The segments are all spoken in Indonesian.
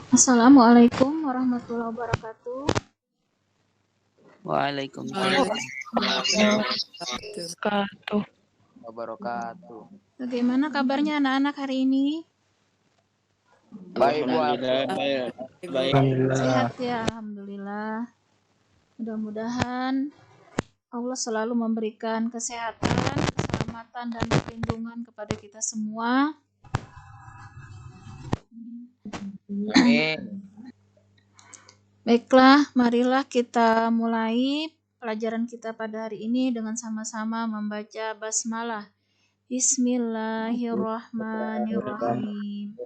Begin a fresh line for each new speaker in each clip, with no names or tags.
Assalamualaikum warahmatullahi wabarakatuh.
Waalaikumsalam
Wabarakatuh.
wabarakatuh.
Bagaimana kabarnya anak-anak hari ini?
Baik, Bu.
Alhamdulillah, baik.
Sehat ya, alhamdulillah. Mudah-mudahan Allah selalu memberikan kesehatan, keselamatan, dan perlindungan kepada kita semua.
Amin.
Baiklah, marilah kita mulai pelajaran kita pada hari ini dengan sama-sama membaca basmalah. Bismillahirrahmanirrahim.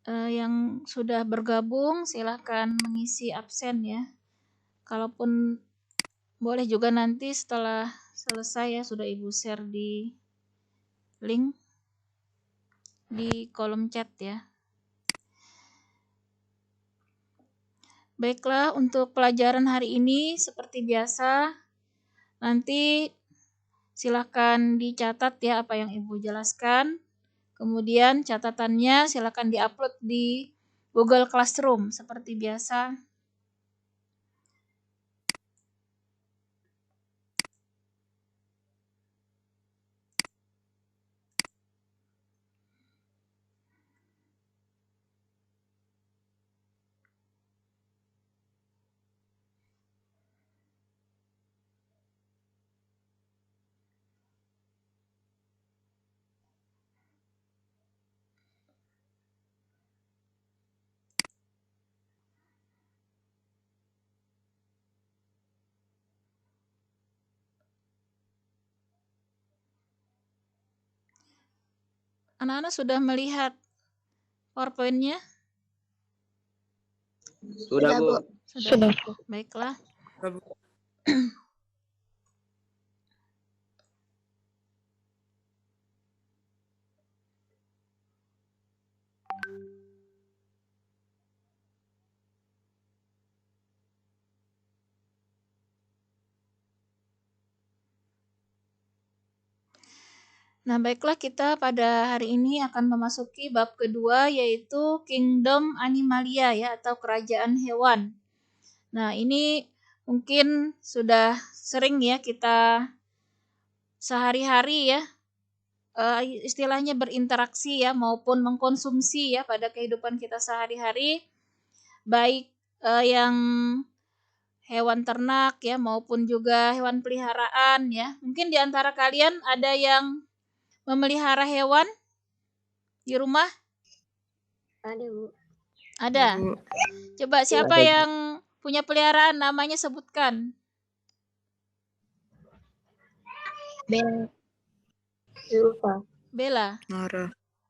Yang sudah bergabung silahkan mengisi absen ya. Kalaupun boleh juga nanti setelah selesai ya sudah Ibu share di link di kolom chat ya. Baiklah, untuk pelajaran hari ini seperti biasa nanti silahkan dicatat ya apa yang Ibu jelaskan. Kemudian catatannya silakan diupload di Google Classroom seperti biasa. Anak-anak sudah melihat PowerPoint-nya?
Sudah, Bu.
Sudah. Baiklah. Nah, baiklah kita pada hari ini akan memasuki bab kedua yaitu Kingdom Animalia ya atau kerajaan hewan. Nah, ini mungkin sudah sering ya kita sehari-hari ya istilahnya berinteraksi ya maupun mengkonsumsi ya pada kehidupan kita sehari-hari baik yang hewan ternak ya maupun juga hewan peliharaan ya. Mungkin di antara kalian ada yang memelihara hewan di rumah?
Ada, Bu.
Ada. Coba siapa yang punya peliharaan namanya sebutkan.
Bella. Zulfa.
Bella.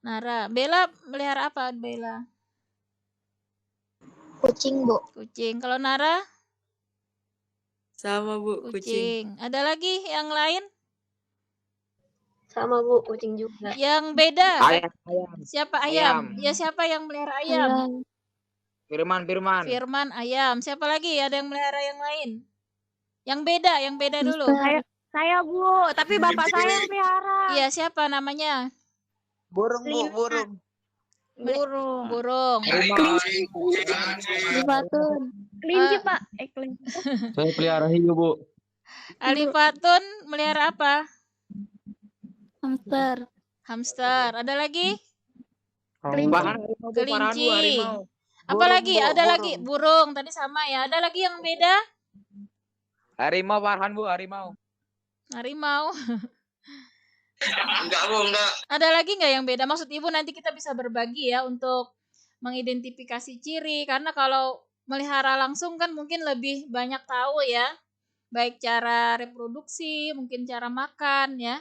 Nara. Bella melihara apa Bella?
Kucing, Bu.
Kucing. Kalau Nara?
Sama, Bu, kucing.
Ada lagi yang lain?
Sama, Bu, kucing juga.
Yang beda?
Ayam.
Siapa ayam? Ya siapa yang melihara ayam?
Firman.
Firman ayam. Siapa lagi? Ada yang melihara yang lain? Yang beda dulu.
Saya, Bu, tapi bapak saya yang pelihara.
Iya, siapa namanya?
Burung, Bu, burung.
Burung.
Kelinci, Pak. Kelinci.
Saya pelihara hiu, Bu.
Alifatun melihara apa?
Hamster.
Ada lagi?
Kelinci. Harimau.
Apa lagi? Ada lagi? Burung. Tadi sama ya. Ada lagi yang beda?
Harimau, Farhan, Bu, harimau. Enggak.
Ada lagi nggak yang beda? Maksud Ibu nanti kita bisa berbagi ya untuk mengidentifikasi ciri. Karena kalau melihara langsung kan mungkin lebih banyak tahu ya. Baik cara reproduksi, mungkin cara makan ya.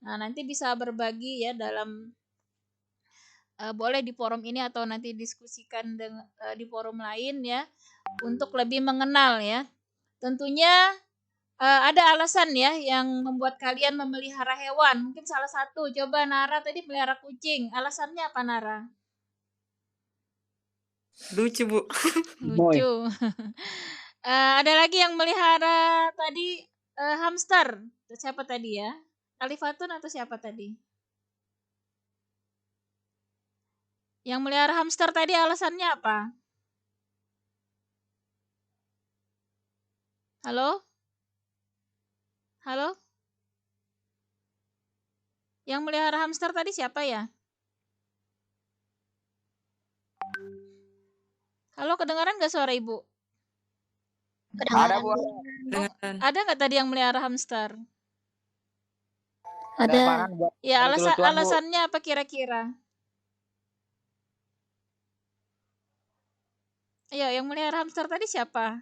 Nah, nanti bisa berbagi ya dalam boleh di forum ini atau nanti diskusikan di forum lain ya untuk lebih mengenal ya. Tentunya ada alasan ya yang membuat kalian memelihara hewan. Mungkin salah satu, coba Nara tadi melihara kucing. Alasannya apa Nara?
Lucu, Bu.
Lucu. Ada lagi yang melihara tadi hamster. Siapa tadi ya? Alifatun atau siapa tadi? Yang melihara hamster tadi alasannya apa? Halo? Halo? Yang melihara hamster tadi siapa ya? Halo, kedengaran nggak suara ibu?
Ada Bu.
Dengaran.
Ada nggak tadi yang melihara hamster?
Ada
Ada.
Farhan buat
Ya,
lucu-lucuan, Bu.
alasannya apa kira-kira? Ayo, yang melihara hamster tadi siapa?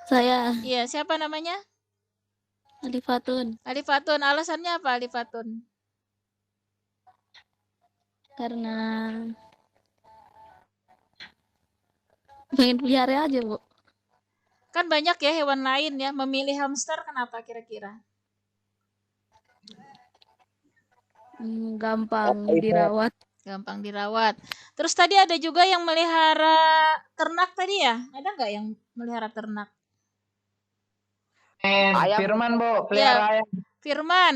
Saya
Iya, siapa namanya?
Alifatun
Alifatun. Alasannya apa Alifatun?
karena pengen pelihara aja, Bu.
Kan banyak ya hewan lain ya. Memilih hamster kenapa kira-kira?
Gampang dirawat.
Gampang dirawat. Terus tadi ada juga yang melihara ternak tadi ya? Ada nggak yang melihara ternak?
Ayam.
Firman, Bu.
Ya,
Pelihara ayam.
Firman.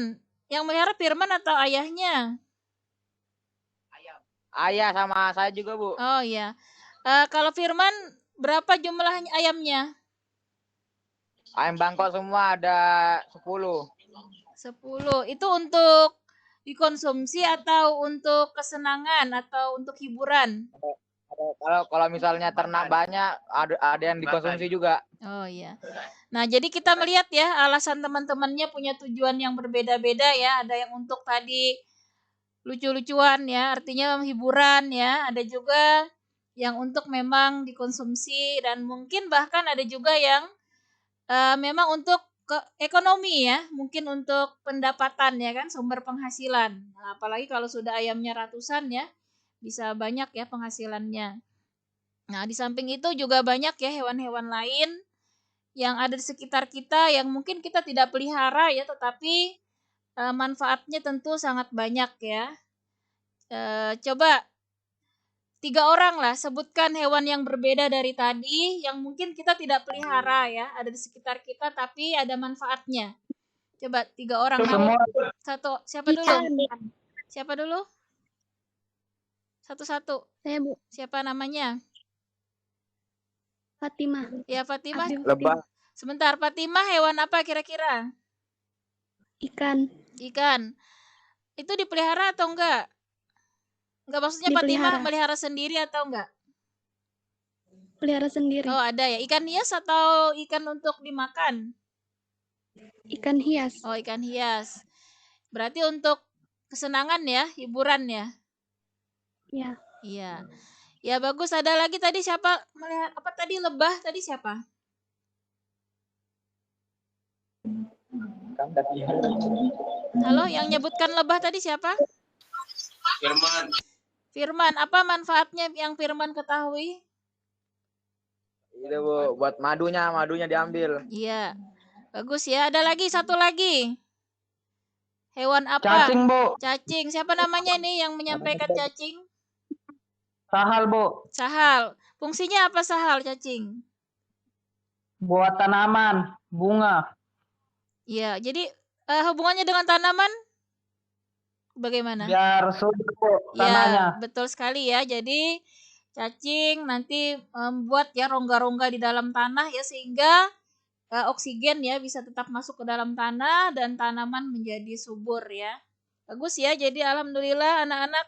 Yang melihara Firman atau ayahnya?
Ayah sama saya juga, Bu.
Oh iya. Kalau Firman berapa jumlah ayamnya?
Ayam Bangkok semua ada 10.
10. Itu untuk dikonsumsi atau untuk kesenangan atau untuk hiburan?
Kalau misalnya ternak banyak, ada yang dikonsumsi juga.
Oh iya. Nah, jadi kita melihat ya alasan teman-temannya punya tujuan yang berbeda-beda ya. Ada yang untuk tadi lucu-lucuan ya, artinya hiburan ya. Ada juga yang untuk memang dikonsumsi dan mungkin bahkan ada juga yang memang untuk ekonomi ya, mungkin untuk pendapatan ya kan, sumber penghasilan. Nah, apalagi kalau sudah ayamnya ratusan ya, bisa banyak ya penghasilannya. Nah, di samping itu juga banyak ya hewan-hewan lain yang ada di sekitar kita yang mungkin kita tidak pelihara ya, tetapi manfaatnya tentu sangat banyak ya. Coba 3 orang lah sebutkan hewan yang berbeda dari tadi yang mungkin kita tidak pelihara ya, ada di sekitar kita tapi ada manfaatnya. Coba 3 orang mau.
Semua.
Satu, siapa dulu? Siapa dulu? Satu-satu.
Saya, Bu.
Siapa namanya?
Fatimah.
Ya, Fatimah.
Lebah.
Sebentar, Fatimah hewan apa kira-kira?
Ikan.
Ikan. Itu dipelihara atau enggak? Enggak, maksudnya Fatimah melihara sendiri atau enggak?
Pelihara sendiri.
Oh, ada ya. Ikan hias atau ikan untuk dimakan?
Ikan hias.
Oh, ikan hias. Berarti untuk kesenangan ya, hiburan ya?
Ya.
Iya. Ya bagus, ada lagi tadi siapa melihat apa tadi lebah tadi siapa? Halo, yang nyebutkan lebah tadi siapa?
Firman.
Firman, apa manfaatnya yang Firman ketahui?
Itu, Bu, buat madunya diambil.
Iya. Bagus ya. Ada lagi satu lagi. Hewan apa?
Cacing, Bu.
Cacing. Siapa namanya nih yang menyampaikan cacing?
Sahal, Bu.
Sahal. Fungsinya apa sahal cacing?
Buat tanaman, bunga.
Iya, jadi hubungannya dengan tanaman bagaimana?
Biar subur, Bu, tanahnya.
Ya, betul sekali ya. Jadi cacing nanti membuat ya rongga-rongga di dalam tanah ya sehingga oksigen ya bisa tetap masuk ke dalam tanah dan tanaman menjadi subur ya. Bagus ya. Jadi alhamdulillah anak-anak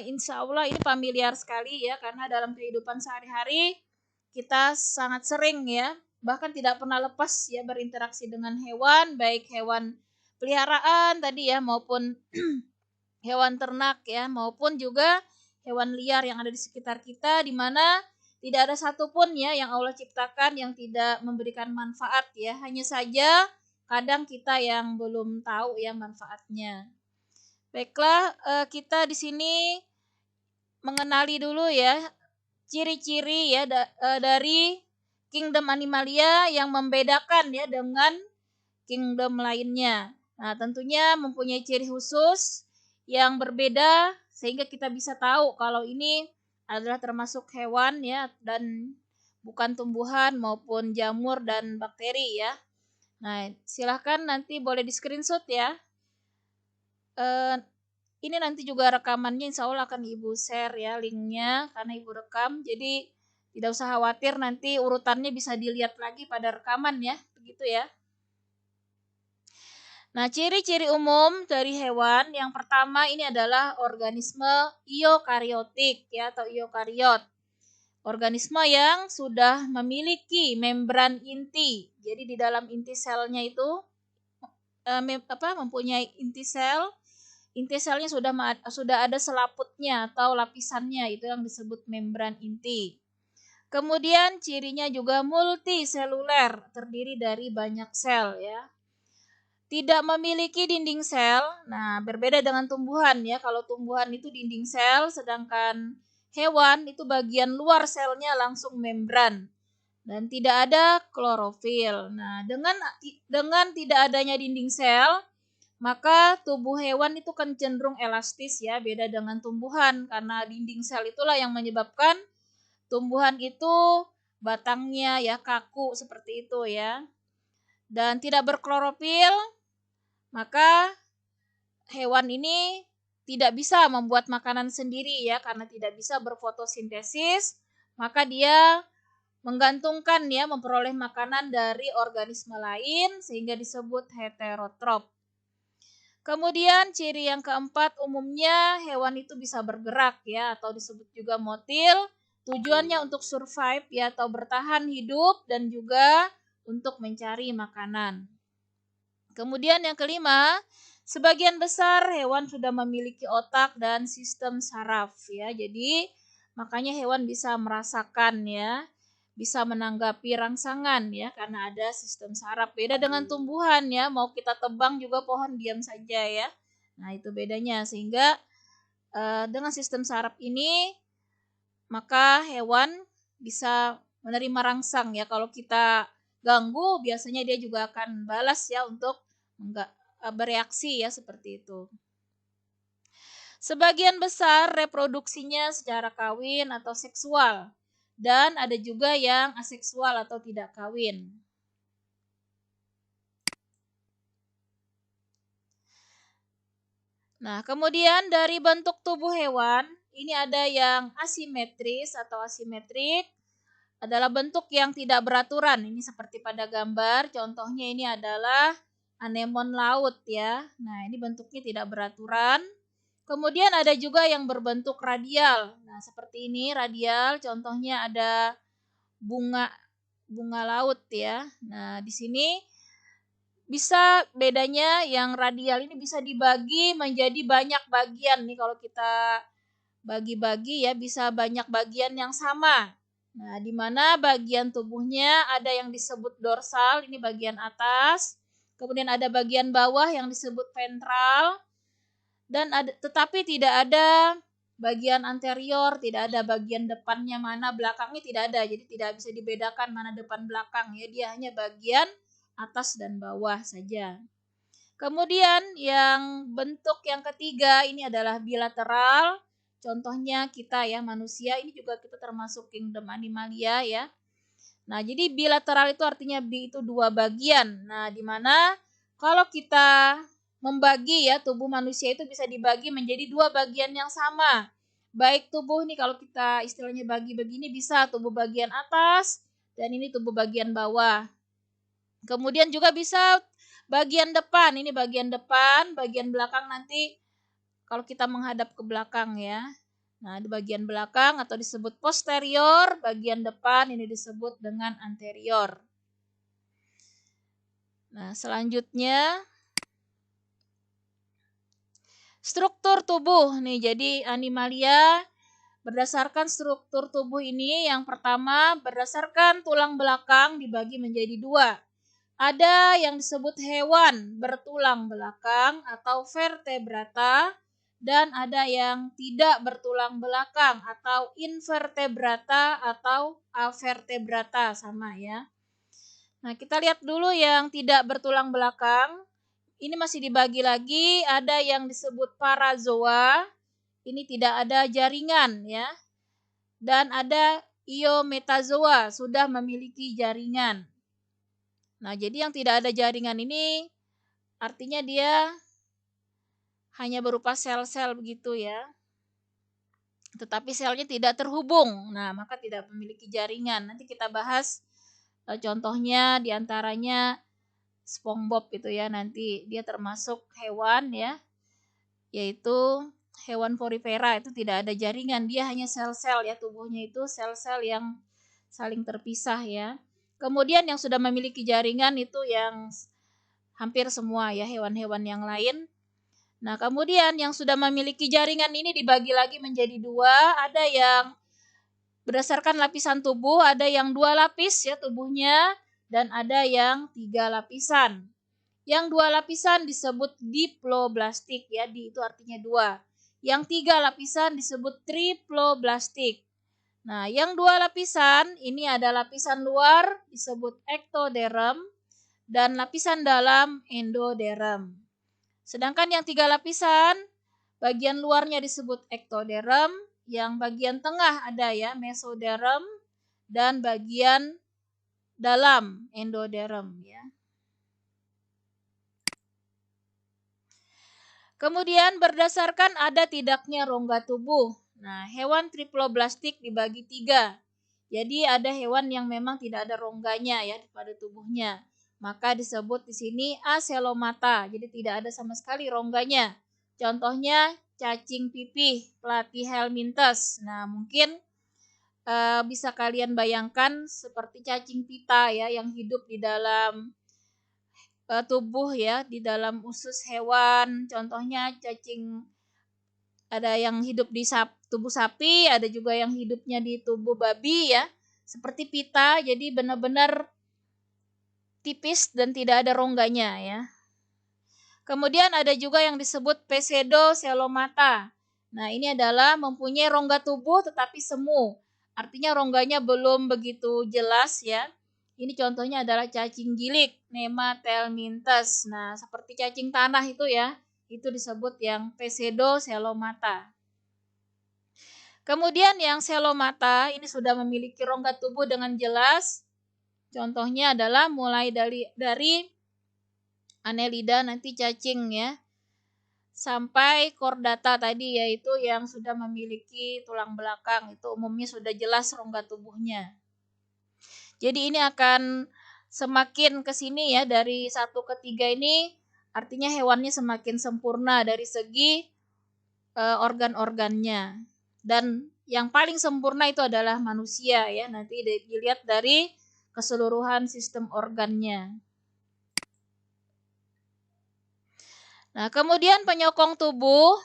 insya Allah ini familiar sekali ya karena dalam kehidupan sehari-hari kita sangat sering ya bahkan tidak pernah lepas ya berinteraksi dengan hewan baik hewan peliharaan tadi ya maupun hewan ternak ya maupun juga hewan liar yang ada di sekitar kita di mana tidak ada satupun ya yang Allah ciptakan yang tidak memberikan manfaat ya hanya saja kadang kita yang belum tahu ya manfaatnya. Baiklah kita di sini mengenali dulu ya ciri-ciri ya dari kingdom Animalia yang membedakan ya dengan kingdom lainnya. Nah, tentunya mempunyai ciri khusus yang berbeda sehingga kita bisa tahu kalau ini adalah termasuk hewan ya dan bukan tumbuhan maupun jamur dan bakteri ya. Nah, silahkan nanti boleh di screenshot ya. ini nanti juga rekamannya insya Allah akan Ibu share ya linknya karena Ibu rekam. Jadi tidak usah khawatir, nanti urutannya bisa dilihat lagi pada rekaman ya, begitu ya. Nah, ciri-ciri umum dari hewan yang pertama ini adalah organisme eukariotik ya atau eukariot. Organisme yang sudah memiliki membran inti. Jadi di dalam inti selnya itu mempunyai inti sel. Inti selnya sudah ada selaputnya atau lapisannya, itu yang disebut membran inti. Kemudian cirinya juga multiseluler, terdiri dari banyak sel ya. Tidak memiliki dinding sel. Nah, berbeda dengan tumbuhan ya. Kalau tumbuhan itu dinding sel, sedangkan hewan itu bagian luar selnya langsung membran dan tidak ada klorofil. Nah, dengan tidak adanya dinding sel, maka tubuh hewan itu kan cenderung elastis ya, beda dengan tumbuhan karena dinding sel itulah yang menyebabkan tumbuhan itu batangnya ya kaku seperti itu ya. Dan tidak berklorofil, maka hewan ini tidak bisa membuat makanan sendiri ya karena tidak bisa berfotosintesis, maka dia menggantungkan ya memperoleh makanan dari organisme lain sehingga disebut heterotrof. Kemudian ciri yang keempat, umumnya hewan itu bisa bergerak ya atau disebut juga motil. Tujuannya untuk survive ya atau bertahan hidup dan juga untuk mencari makanan. Kemudian yang kelima, sebagian besar hewan sudah memiliki otak dan sistem saraf ya. Jadi makanya hewan bisa merasakan ya, bisa menanggapi rangsangan ya karena ada sistem saraf. Beda dengan tumbuhan ya, mau kita tebang juga pohon diam saja ya. Nah, itu bedanya sehingga dengan sistem saraf ini maka hewan bisa menerima rangsang ya. Kalau kita ganggu biasanya dia juga akan balas ya untuk bereaksi ya seperti itu. Sebagian besar reproduksinya secara kawin atau seksual dan ada juga yang aseksual atau tidak kawin. Nah, kemudian dari bentuk tubuh hewan, ini ada yang asimetris atau asimetrik, adalah bentuk yang tidak beraturan. Ini seperti pada gambar, contohnya ini adalah anemon laut ya. Nah, ini bentuknya tidak beraturan. Kemudian ada juga yang berbentuk radial. Nah, seperti ini radial, contohnya ada bunga laut ya. Nah, di sini bisa bedanya yang radial ini bisa dibagi menjadi banyak bagian nih, kalau kita bagi-bagi ya bisa banyak bagian yang sama. Nah, di mana bagian tubuhnya ada yang disebut dorsal, ini bagian atas. Kemudian ada bagian bawah yang disebut ventral. Dan tetapi tidak ada bagian anterior, tidak ada bagian depannya mana, belakangnya tidak ada. Jadi tidak bisa dibedakan mana depan belakang ya, dia hanya bagian atas dan bawah saja. Kemudian yang bentuk yang ketiga ini adalah bilateral. Contohnya kita ya, manusia ini juga kita termasuk kingdom animalia ya. Nah, jadi bilateral itu artinya bi itu dua bagian. Nah, di mana kalau kita membagi ya, tubuh manusia itu bisa dibagi menjadi dua bagian yang sama. Baik tubuh nih, kalau kita istilahnya bagi begini, bisa tubuh bagian atas dan ini tubuh bagian bawah. Kemudian juga bisa bagian depan, ini bagian depan, bagian belakang nanti kalau kita menghadap ke belakang ya. Nah, di bagian belakang atau disebut posterior, bagian depan ini disebut dengan anterior. Nah, selanjutnya struktur tubuh nih. Jadi animalia berdasarkan struktur tubuh ini, yang pertama berdasarkan tulang belakang dibagi menjadi dua. Ada yang disebut hewan bertulang belakang atau vertebrata, dan ada yang tidak bertulang belakang atau invertebrata atau avertebrata, sama ya. Nah, kita lihat dulu yang tidak bertulang belakang. Ini masih dibagi lagi, ada yang disebut parazoa, ini tidak ada jaringan ya. Dan ada iometazoa, sudah memiliki jaringan. Nah, jadi yang tidak ada jaringan ini artinya dia hanya berupa sel-sel begitu ya. Tetapi selnya tidak terhubung. Nah, maka tidak memiliki jaringan. Nanti kita bahas contohnya diantaranya SpongeBob itu ya. Nanti dia termasuk hewan ya, yaitu hewan porifera, itu tidak ada jaringan. Dia hanya sel-sel ya, tubuhnya itu sel-sel yang saling terpisah ya. Kemudian yang sudah memiliki jaringan itu yang hampir semua ya, hewan-hewan yang lain. Nah, kemudian yang sudah memiliki jaringan ini dibagi lagi menjadi dua. Ada yang berdasarkan lapisan tubuh, ada yang 2 lapis ya tubuhnya, dan ada yang 3 lapisan. Yang 2 lapisan disebut diploblastik ya, di itu artinya 2. Yang 3 lapisan disebut triploblastik. Nah, yang 2 lapisan ini ada lapisan luar disebut ektoderm dan lapisan dalam endoderm. Sedangkan yang 3 lapisan, bagian luarnya disebut ektoderm, yang bagian tengah ada ya mesoderm, dan bagian dalam endoderm ya. Kemudian berdasarkan ada tidaknya rongga tubuh. Nah, hewan triploblastik dibagi 3. Jadi ada hewan yang memang tidak ada rongganya ya pada tubuhnya. Maka disebut di sini aselomata. Jadi tidak ada sama sekali rongganya. Contohnya cacing pipih, platyhelminthes. Nah, mungkin bisa kalian bayangkan seperti cacing pita ya yang hidup di dalam tubuh ya, di dalam usus hewan. Contohnya cacing, ada yang hidup di tubuh sapi, ada juga yang hidupnya di tubuh babi ya. Seperti pita, jadi benar-benar tipis dan tidak ada rongganya ya. Kemudian ada juga yang disebut pseudocelomata. Nah, ini adalah mempunyai rongga tubuh tetapi semu. Artinya rongganya belum begitu jelas ya. Ini contohnya adalah cacing gilik, Nematelmintes. Nah, seperti cacing tanah itu ya, itu disebut yang pseudocelomata. Kemudian yang celomata ini sudah memiliki rongga tubuh dengan jelas. Contohnya adalah mulai dari Annelida nanti cacing ya, sampai chordata tadi yaitu yang sudah memiliki tulang belakang, itu umumnya sudah jelas rongga tubuhnya. Jadi ini akan semakin ke sini ya, dari 1 ke 3 ini artinya hewannya semakin sempurna dari segi organ-organnya. Dan yang paling sempurna itu adalah manusia ya, nanti dilihat dari keseluruhan sistem organnya. Nah, kemudian penyokong tubuh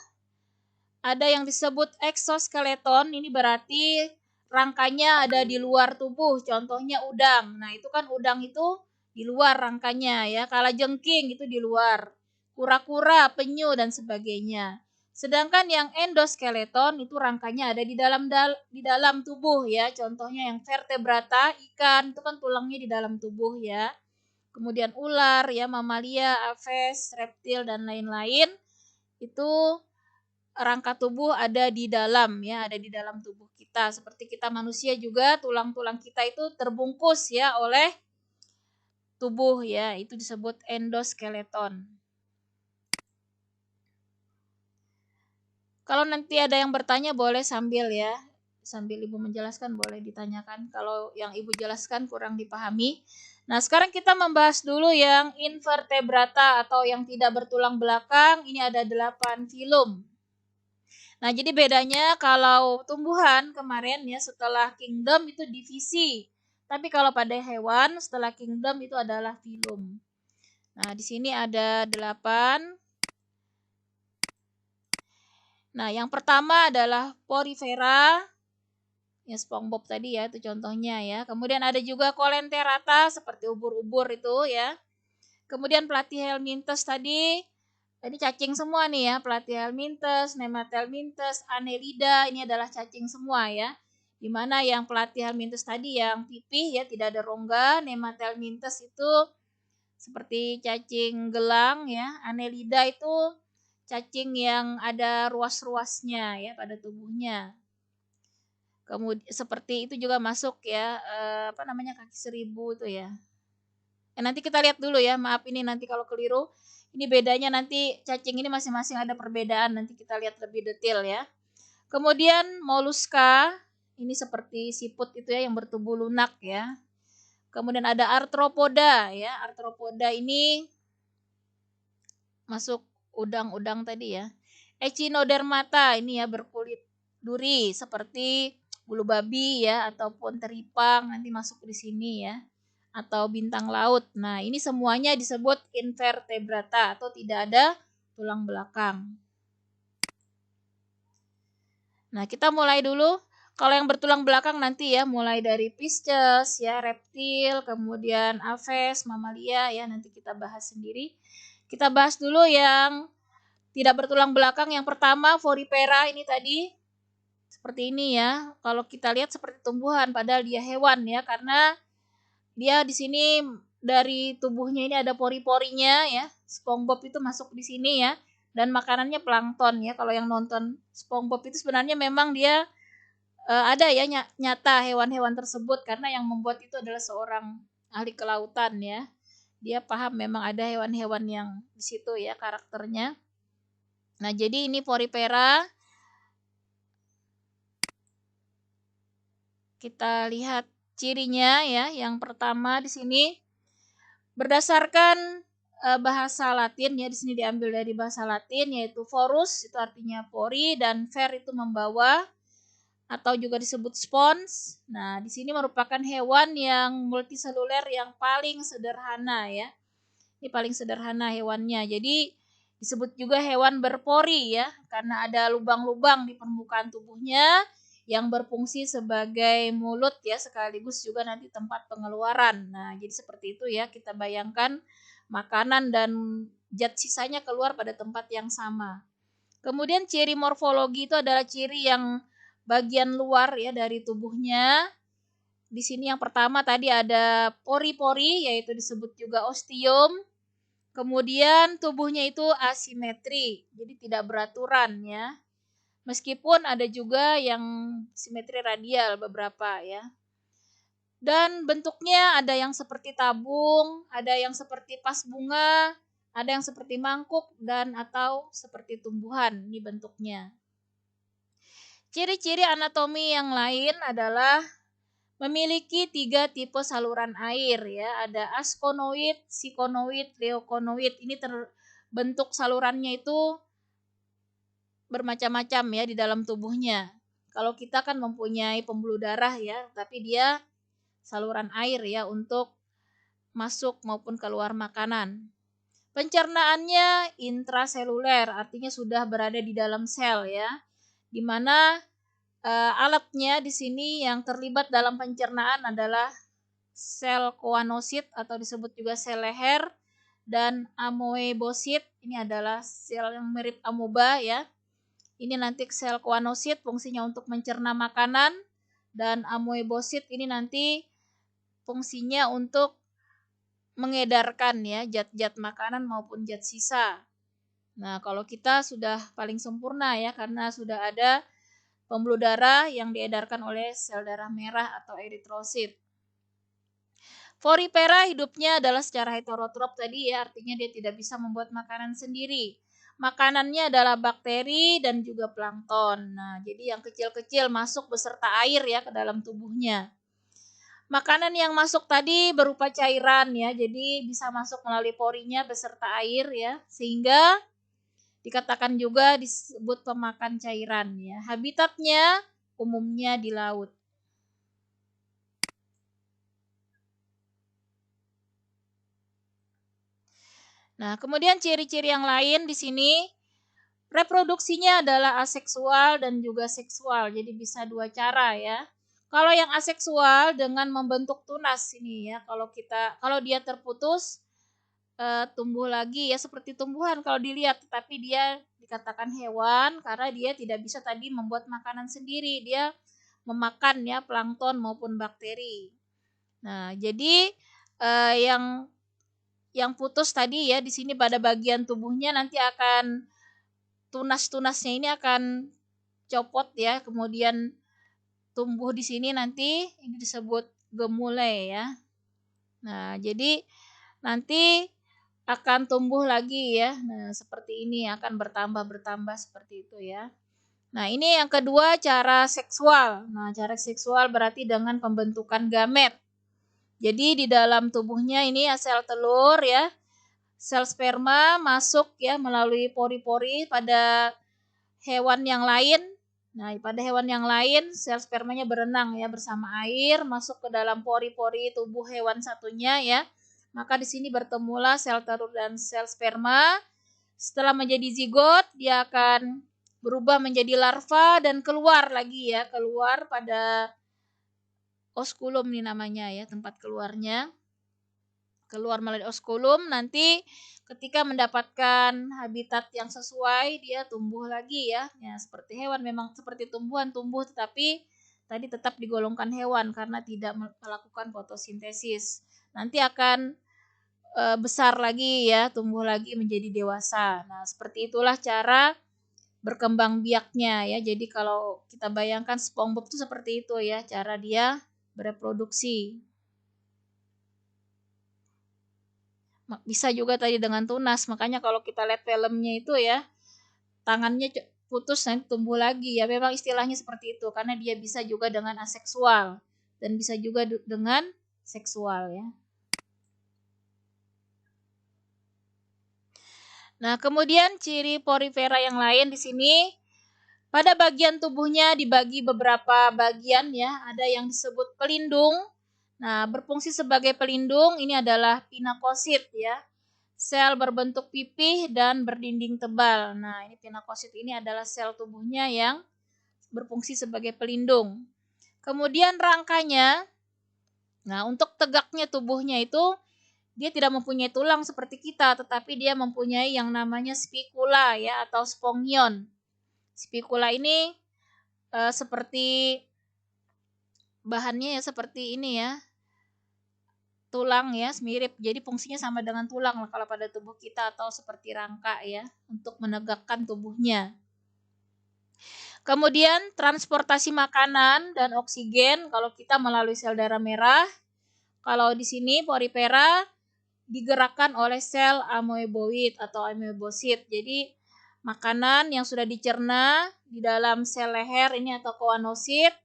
ada yang disebut exoskeleton, ini berarti rangkanya ada di luar tubuh, contohnya udang. Nah, itu kan udang itu di luar rangkanya ya, kalajengking itu di luar, kura-kura, penyu dan sebagainya. Sedangkan yang endoskeleton itu rangkanya ada di dalam tubuh ya, contohnya yang vertebrata, ikan itu kan tulangnya di dalam tubuh ya. Kemudian ular ya, mamalia, aves, reptil dan lain-lain itu rangka tubuh ada di dalam ya, ada di dalam tubuh kita. Seperti kita manusia juga tulang-tulang kita itu terbungkus ya oleh tubuh ya, itu disebut endoskeleton. Kalau nanti ada yang bertanya boleh sambil ya, sambil Ibu menjelaskan boleh ditanyakan kalau yang Ibu jelaskan kurang dipahami. Nah, sekarang kita membahas dulu yang invertebrata atau yang tidak bertulang belakang. Ini ada 8 filum. Nah, jadi bedanya kalau tumbuhan kemarin ya setelah kingdom itu divisi. Tapi kalau pada hewan setelah kingdom itu adalah filum. Nah, di sini ada 8. Nah, yang pertama adalah porifera. Ya, SpongeBob tadi ya, itu contohnya ya. Kemudian ada juga colenterata seperti ubur-ubur itu ya. Kemudian platyhelminthes tadi cacing semua nih ya, platyhelminthes, nematelminthes, annelida, ini adalah cacing semua ya. Dimana yang platyhelminthes tadi yang pipih ya, tidak ada rongga, nematelminthes itu seperti cacing gelang ya, annelida itu cacing yang ada ruas-ruasnya ya pada tubuhnya. Kemudian seperti itu juga masuk ya, kaki seribu itu ya. Nanti kita lihat dulu ya, maaf ini nanti kalau keliru. Ini bedanya nanti cacing ini masing-masing ada perbedaan, nanti kita lihat lebih detail ya. Kemudian moluska, ini seperti siput itu ya yang bertubuh lunak ya. Kemudian ada arthropoda ya. Arthropoda ini masuk udang-udang tadi ya. Echinodermata ini ya berkulit duri seperti bulu babi ya ataupun teripang nanti masuk di sini ya. Atau bintang laut. Nah, ini semuanya disebut invertebrata atau tidak ada tulang belakang. Nah, kita mulai dulu. Kalau yang bertulang belakang nanti ya, mulai dari Pisces ya, reptil, kemudian aves, mamalia ya, nanti kita bahas sendiri. Kita bahas dulu yang tidak bertulang belakang. Yang pertama, Voripera ini tadi seperti ini ya. Kalau kita lihat seperti tumbuhan, padahal dia hewan ya, karena dia di sini dari tubuhnya ini ada pori-porinya ya. SpongeBob itu masuk di sini ya. Dan makanannya plankton ya. Kalau yang nonton SpongeBob itu sebenarnya memang dia ada ya nyata hewan-hewan tersebut karena yang membuat itu adalah seorang ahli kelautan ya. Dia paham memang ada hewan-hewan yang di situ ya karakternya. Nah, jadi ini Porifera. Kita lihat cirinya ya. Yang pertama di sini berdasarkan bahasa Latin ya, di sini diambil dari bahasa Latin yaitu forus itu artinya pori dan ver itu membawa atau juga disebut spons. Nah, di sini merupakan hewan yang multiseluler yang paling sederhana ya. Ini paling sederhana hewannya. Jadi disebut juga hewan berpori ya karena ada lubang-lubang di permukaan tubuhnya yang berfungsi sebagai mulut ya sekaligus juga nanti tempat pengeluaran. Nah, jadi seperti itu ya kita bayangkan makanan dan zat sisanya keluar pada tempat yang sama. Kemudian ciri morfologi itu adalah ciri yang bagian luar ya dari tubuhnya. Di sini yang pertama tadi ada pori-pori yaitu disebut juga ostium. Kemudian tubuhnya itu asimetri, jadi tidak beraturan ya. Meskipun ada juga yang simetri radial beberapa ya. Dan bentuknya ada yang seperti tabung, ada yang seperti pas bunga, ada yang seperti mangkuk dan atau seperti tumbuhan. Ini bentuknya. Ciri-ciri anatomi yang lain adalah memiliki 3 tipe saluran air ya. Ada askonoid, sikonoid, leukonoid. Ini bentuk salurannya itu bermacam-macam ya di dalam tubuhnya. Kalau kita kan mempunyai pembuluh darah ya, tapi dia saluran air ya untuk masuk maupun keluar makanan. Pencernaannya intraseluler, artinya sudah berada di dalam sel ya. Di mana alatnya di sini yang terlibat dalam pencernaan adalah sel koanosit atau disebut juga sel leher dan amoebosit. Ini adalah sel yang mirip amoeba ya. Ini nanti sel koanosit fungsinya untuk mencerna makanan dan amoebosit ini nanti fungsinya untuk mengedarkan ya zat-zat makanan maupun zat sisa. Nah, kalau kita sudah paling sempurna ya karena sudah ada pembuluh darah yang diedarkan oleh sel darah merah atau eritrosit. Voripera hidupnya adalah secara heterotrof tadi ya, artinya dia tidak bisa membuat makanan sendiri. Makanannya adalah bakteri dan juga plankton. Nah, jadi yang kecil-kecil masuk beserta air ya ke dalam tubuhnya. Makanan yang masuk tadi berupa cairan ya, jadi bisa masuk melalui porinya beserta air ya, sehingga dikatakan juga disebut pemakan cairan ya. Habitatnya umumnya di laut. Nah, kemudian ciri-ciri yang lain di sini reproduksinya adalah aseksual dan juga seksual. Jadi bisa 2 cara ya. Kalau yang aseksual dengan membentuk tunas ini ya. Kalau dia terputus tumbuh lagi ya seperti tumbuhan kalau dilihat, tetapi dia dikatakan hewan karena dia tidak bisa tadi membuat makanan sendiri. Dia memakan ya plankton maupun bakteri. Nah, jadi yang putus tadi ya di sini pada bagian tubuhnya nanti akan tunas-tunasnya ini akan copot ya, kemudian tumbuh di sini nanti ini disebut gemule ya. Nah, jadi nanti akan tumbuh lagi ya. Nah, seperti ini akan bertambah seperti itu ya. Nah, ini yang kedua cara seksual. Nah, cara seksual berarti dengan pembentukan gamet. Jadi di dalam tubuhnya ini sel telur ya, sel sperma masuk ya melalui pori-pori pada hewan yang lain. Nah, pada hewan yang lain sel spermanya berenang ya bersama air masuk ke dalam pori-pori tubuh hewan satunya ya. Maka di sini bertemulah sel telur dan sel sperma. Setelah menjadi zigot, dia akan berubah menjadi larva dan keluar lagi ya, keluar pada oskulum nih namanya ya, tempat keluarnya. Keluar melalui oskulum, nanti ketika mendapatkan habitat yang sesuai, dia tumbuh lagi ya. Ya, seperti hewan memang seperti tumbuhan tumbuh tetapi tadi tetap digolongkan hewan karena tidak melakukan fotosintesis. Nanti akan besar lagi ya, tumbuh lagi menjadi dewasa. Nah, seperti itulah cara berkembang biaknya ya. Jadi kalau kita bayangkan SpongeBob itu seperti itu ya, cara dia bereproduksi. Bisa juga tadi dengan tunas, makanya kalau kita lihat filmnya itu ya, tangannya putus nanti tumbuh lagi ya. Memang istilahnya seperti itu karena dia bisa juga dengan aseksual dan bisa juga dengan seksual ya. Nah, kemudian ciri porifera yang lain di sini pada bagian tubuhnya dibagi beberapa bagian ya. Ada yang disebut pelindung. Nah, berfungsi sebagai pelindung ini adalah pinakosit ya. Sel berbentuk pipih dan berdinding tebal. Nah, ini pinakosit ini adalah sel tubuhnya yang berfungsi sebagai pelindung. Kemudian rangkanya, nah untuk tegaknya tubuhnya itu dia tidak mempunyai tulang seperti kita, tetapi dia mempunyai yang namanya spikula ya atau spongion. Spikula ini seperti bahannya ya seperti ini ya, tulang ya, mirip. Jadi fungsinya sama dengan tulang kalau pada tubuh kita atau seperti rangka ya untuk menegakkan tubuhnya. Kemudian transportasi makanan dan oksigen kalau kita melalui sel darah merah. Kalau di sini porifera digerakkan oleh sel amoeboid atau amoebosit. Jadi makanan yang sudah dicerna di dalam sel leher ini atau koanosit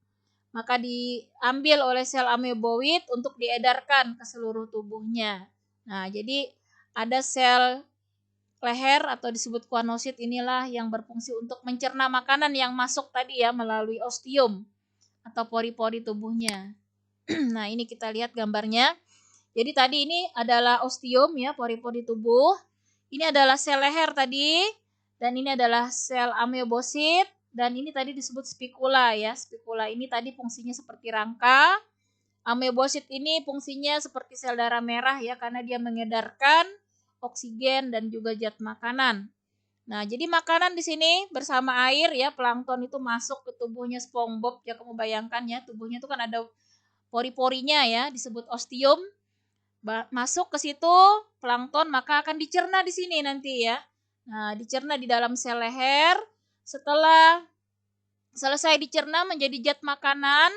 maka diambil oleh sel amoeboid untuk diedarkan ke seluruh tubuhnya. Nah, jadi ada sel leher atau disebut koanosit inilah yang berfungsi untuk mencerna makanan yang masuk tadi ya melalui ostium atau pori-pori tubuhnya. Nah, ini kita lihat gambarnya. Jadi tadi ini adalah ostium ya, pori-pori tubuh. Ini adalah sel leher tadi dan ini adalah sel amoebosit dan ini tadi disebut spikula ya. Spikula ini tadi fungsinya seperti rangka. Amoebosit ini fungsinya seperti sel darah merah ya karena dia mengedarkan oksigen dan juga zat makanan. Nah, jadi makanan di sini bersama air ya, plankton itu masuk ke tubuhnya SpongeBob. Ya kamu bayangkan ya, tubuhnya itu kan ada pori-porinya ya, disebut ostium. Masuk ke situ plankton maka akan dicerna di sini nanti ya. Nah, dicerna di dalam sel leher. Setelah selesai dicerna menjadi zat makanan,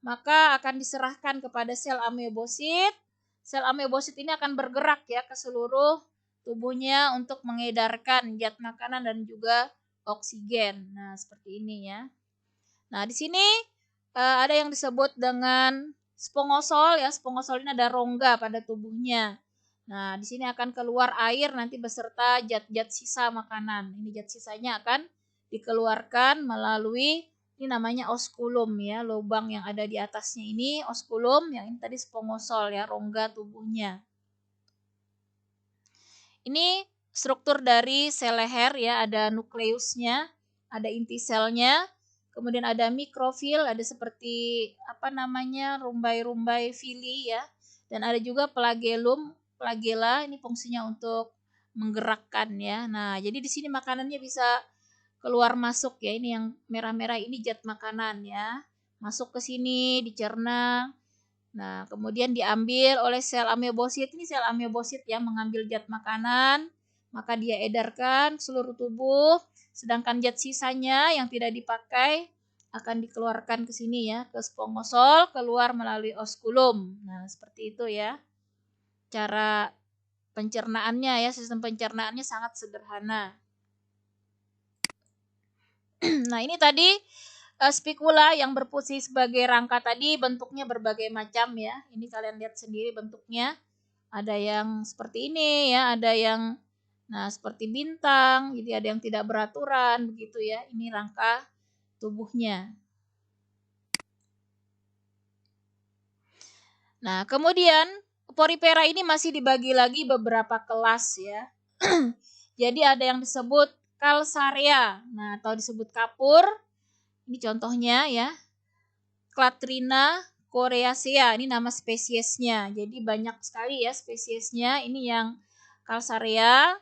maka akan diserahkan kepada sel amoebosit. Sel amoebosit ini akan bergerak ya ke seluruh tubuhnya untuk mengedarkan zat makanan dan juga oksigen. Nah, seperti ini ya. Nah, di sini ada yang disebut dengan spongosol ya. Spongosol ini ada rongga pada tubuhnya. Nah, di sini akan keluar air nanti beserta zat-zat sisa makanan. Ini zat sisanya akan dikeluarkan melalui ini namanya oskulum ya, lubang yang ada di atasnya ini oskulum, yang ini tadi spongosol ya, rongga tubuhnya. Ini struktur dari sel leher ya, ada nukleusnya, ada inti selnya. Kemudian ada mikrofil, ada seperti apa namanya rumbai-rumbai fili ya, dan ada juga flagellum, flagella ini fungsinya untuk menggerakkan ya. Nah, jadi di sini makanannya bisa keluar masuk ya, ini yang merah-merah ini zat makanan ya, masuk ke sini dicerna. Nah, kemudian diambil oleh sel amoebosit, ini sel amoebosit yang mengambil zat makanan, maka dia edarkan ke seluruh tubuh. Sedangkan zat sisanya yang tidak dipakai akan dikeluarkan ke sini ya, ke spongosol, keluar melalui oskulum. Nah, seperti itu ya. Cara pencernaannya ya, sistem pencernaannya sangat sederhana. Nah, ini tadi spikula yang berfungsi sebagai rangka tadi bentuknya berbagai macam ya. Ini kalian lihat sendiri bentuknya. Ada yang seperti ini ya, ada yang seperti bintang, jadi ada yang tidak beraturan begitu ya. Ini rangka tubuhnya. Nah, kemudian Porifera ini masih dibagi lagi beberapa kelas ya. Jadi ada yang disebut Calcarea, atau disebut kapur. Ini contohnya ya. Clatrina coriacea, ini nama spesiesnya. Jadi banyak sekali ya spesiesnya. Ini yang Calcarea.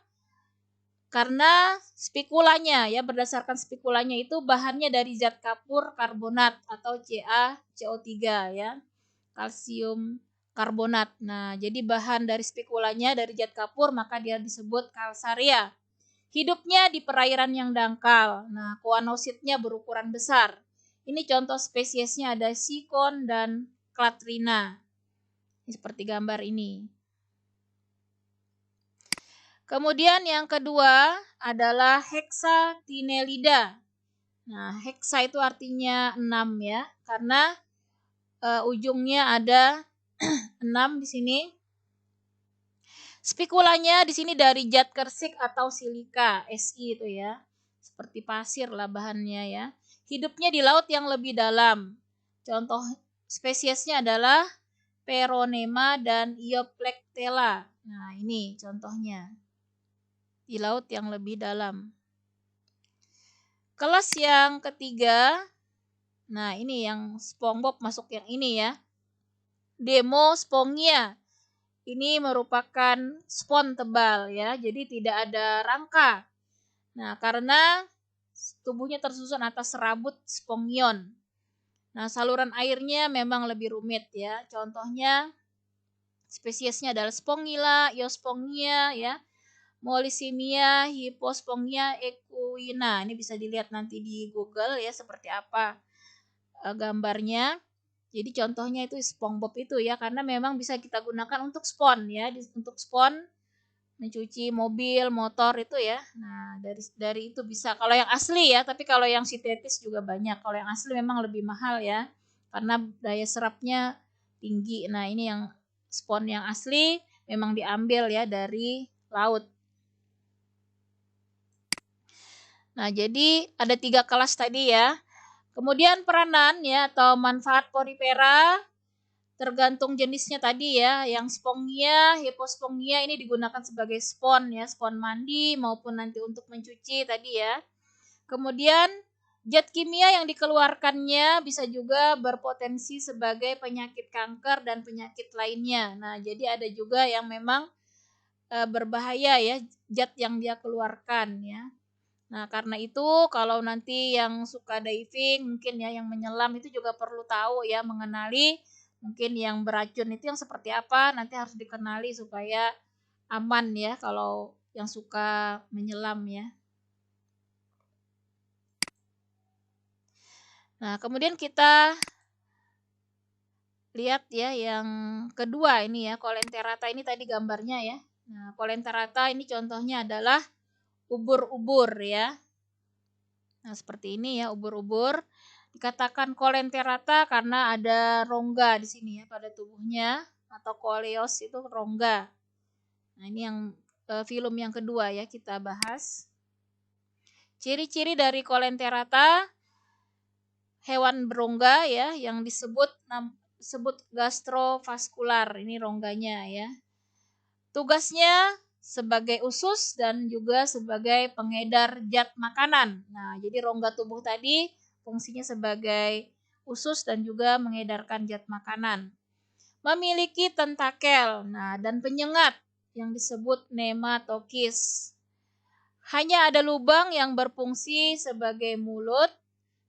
Karena spikulanya ya, berdasarkan spikulanya itu bahannya dari zat kapur karbonat atau CaCO3 ya. Kalsium karbonat. Nah, jadi bahan dari spikulanya dari zat kapur maka dia disebut Calcarea. Hidupnya di perairan yang dangkal. Nah, koanositnya berukuran besar. Ini contoh spesiesnya ada Sikon dan Clatrina. Ini seperti gambar ini. Kemudian yang kedua adalah Hexatinellida. Nah, hexa itu artinya 6 ya, karena ujungnya ada 6 di sini. Spikulanya di sini dari zat kersik atau silika, Si itu ya. Seperti pasir lah bahannya ya. Hidupnya di laut yang lebih dalam. Contoh spesiesnya adalah Peronema dan Ioplectella. Nah, ini contohnya. Di laut yang lebih dalam. Kelas yang ketiga, nah ini yang SpongeBob masuk yang ini ya. Demospongia. Ini merupakan spon tebal ya, jadi tidak ada rangka. Nah, karena tubuhnya tersusun atas serabut spongion. Nah, saluran airnya memang lebih rumit ya. Contohnya spesiesnya adalah Spongilla, Eospongia ya. Molysimia, Hippospongia equina. Ini bisa dilihat nanti di Google ya seperti apa gambarnya. Jadi contohnya itu SpongeBob itu ya, karena memang bisa kita gunakan untuk spon ya, untuk spon mencuci mobil, motor itu ya. Nah, dari itu bisa kalau yang asli ya, tapi kalau yang sintetis juga banyak. Kalau yang asli memang lebih mahal ya, karena daya serapnya tinggi. Nah, ini yang spon yang asli memang diambil ya dari laut. Nah, jadi ada 3 kelas tadi ya. Kemudian peranan ya atau manfaat Porifera tergantung jenisnya tadi ya. Yang Spongia, Hippospongia ini digunakan sebagai spon ya, spon mandi maupun nanti untuk mencuci tadi ya. Kemudian zat kimia yang dikeluarkannya bisa juga berpotensi sebagai penyakit kanker dan penyakit lainnya. Nah, jadi ada juga yang memang berbahaya ya zat yang dia keluarkan ya. Nah, karena itu kalau nanti yang suka diving mungkin ya yang menyelam itu juga perlu tahu ya, mengenali mungkin yang beracun itu yang seperti apa, nanti harus dikenali supaya aman ya kalau yang suka menyelam ya. Nah, kemudian kita lihat ya yang kedua ini ya, Colenterata ini tadi gambarnya ya. Nah, Colenterata ini contohnya adalah ubur-ubur ya. Nah, seperti ini ya, ubur-ubur. Dikatakan Colenterata karena ada rongga di sini ya pada tubuhnya, atau coleus itu rongga. Nah, ini yang filum yang kedua ya kita bahas. Ciri-ciri dari Colenterata, hewan berongga ya yang disebut gastrovaskular. Ini rongganya ya. Tugasnya sebagai usus dan juga sebagai pengedar zat makanan. Nah, jadi rongga tubuh tadi fungsinya sebagai usus dan juga mengedarkan zat makanan. Memiliki tentakel, dan penyengat yang disebut nematokis. Hanya ada lubang yang berfungsi sebagai mulut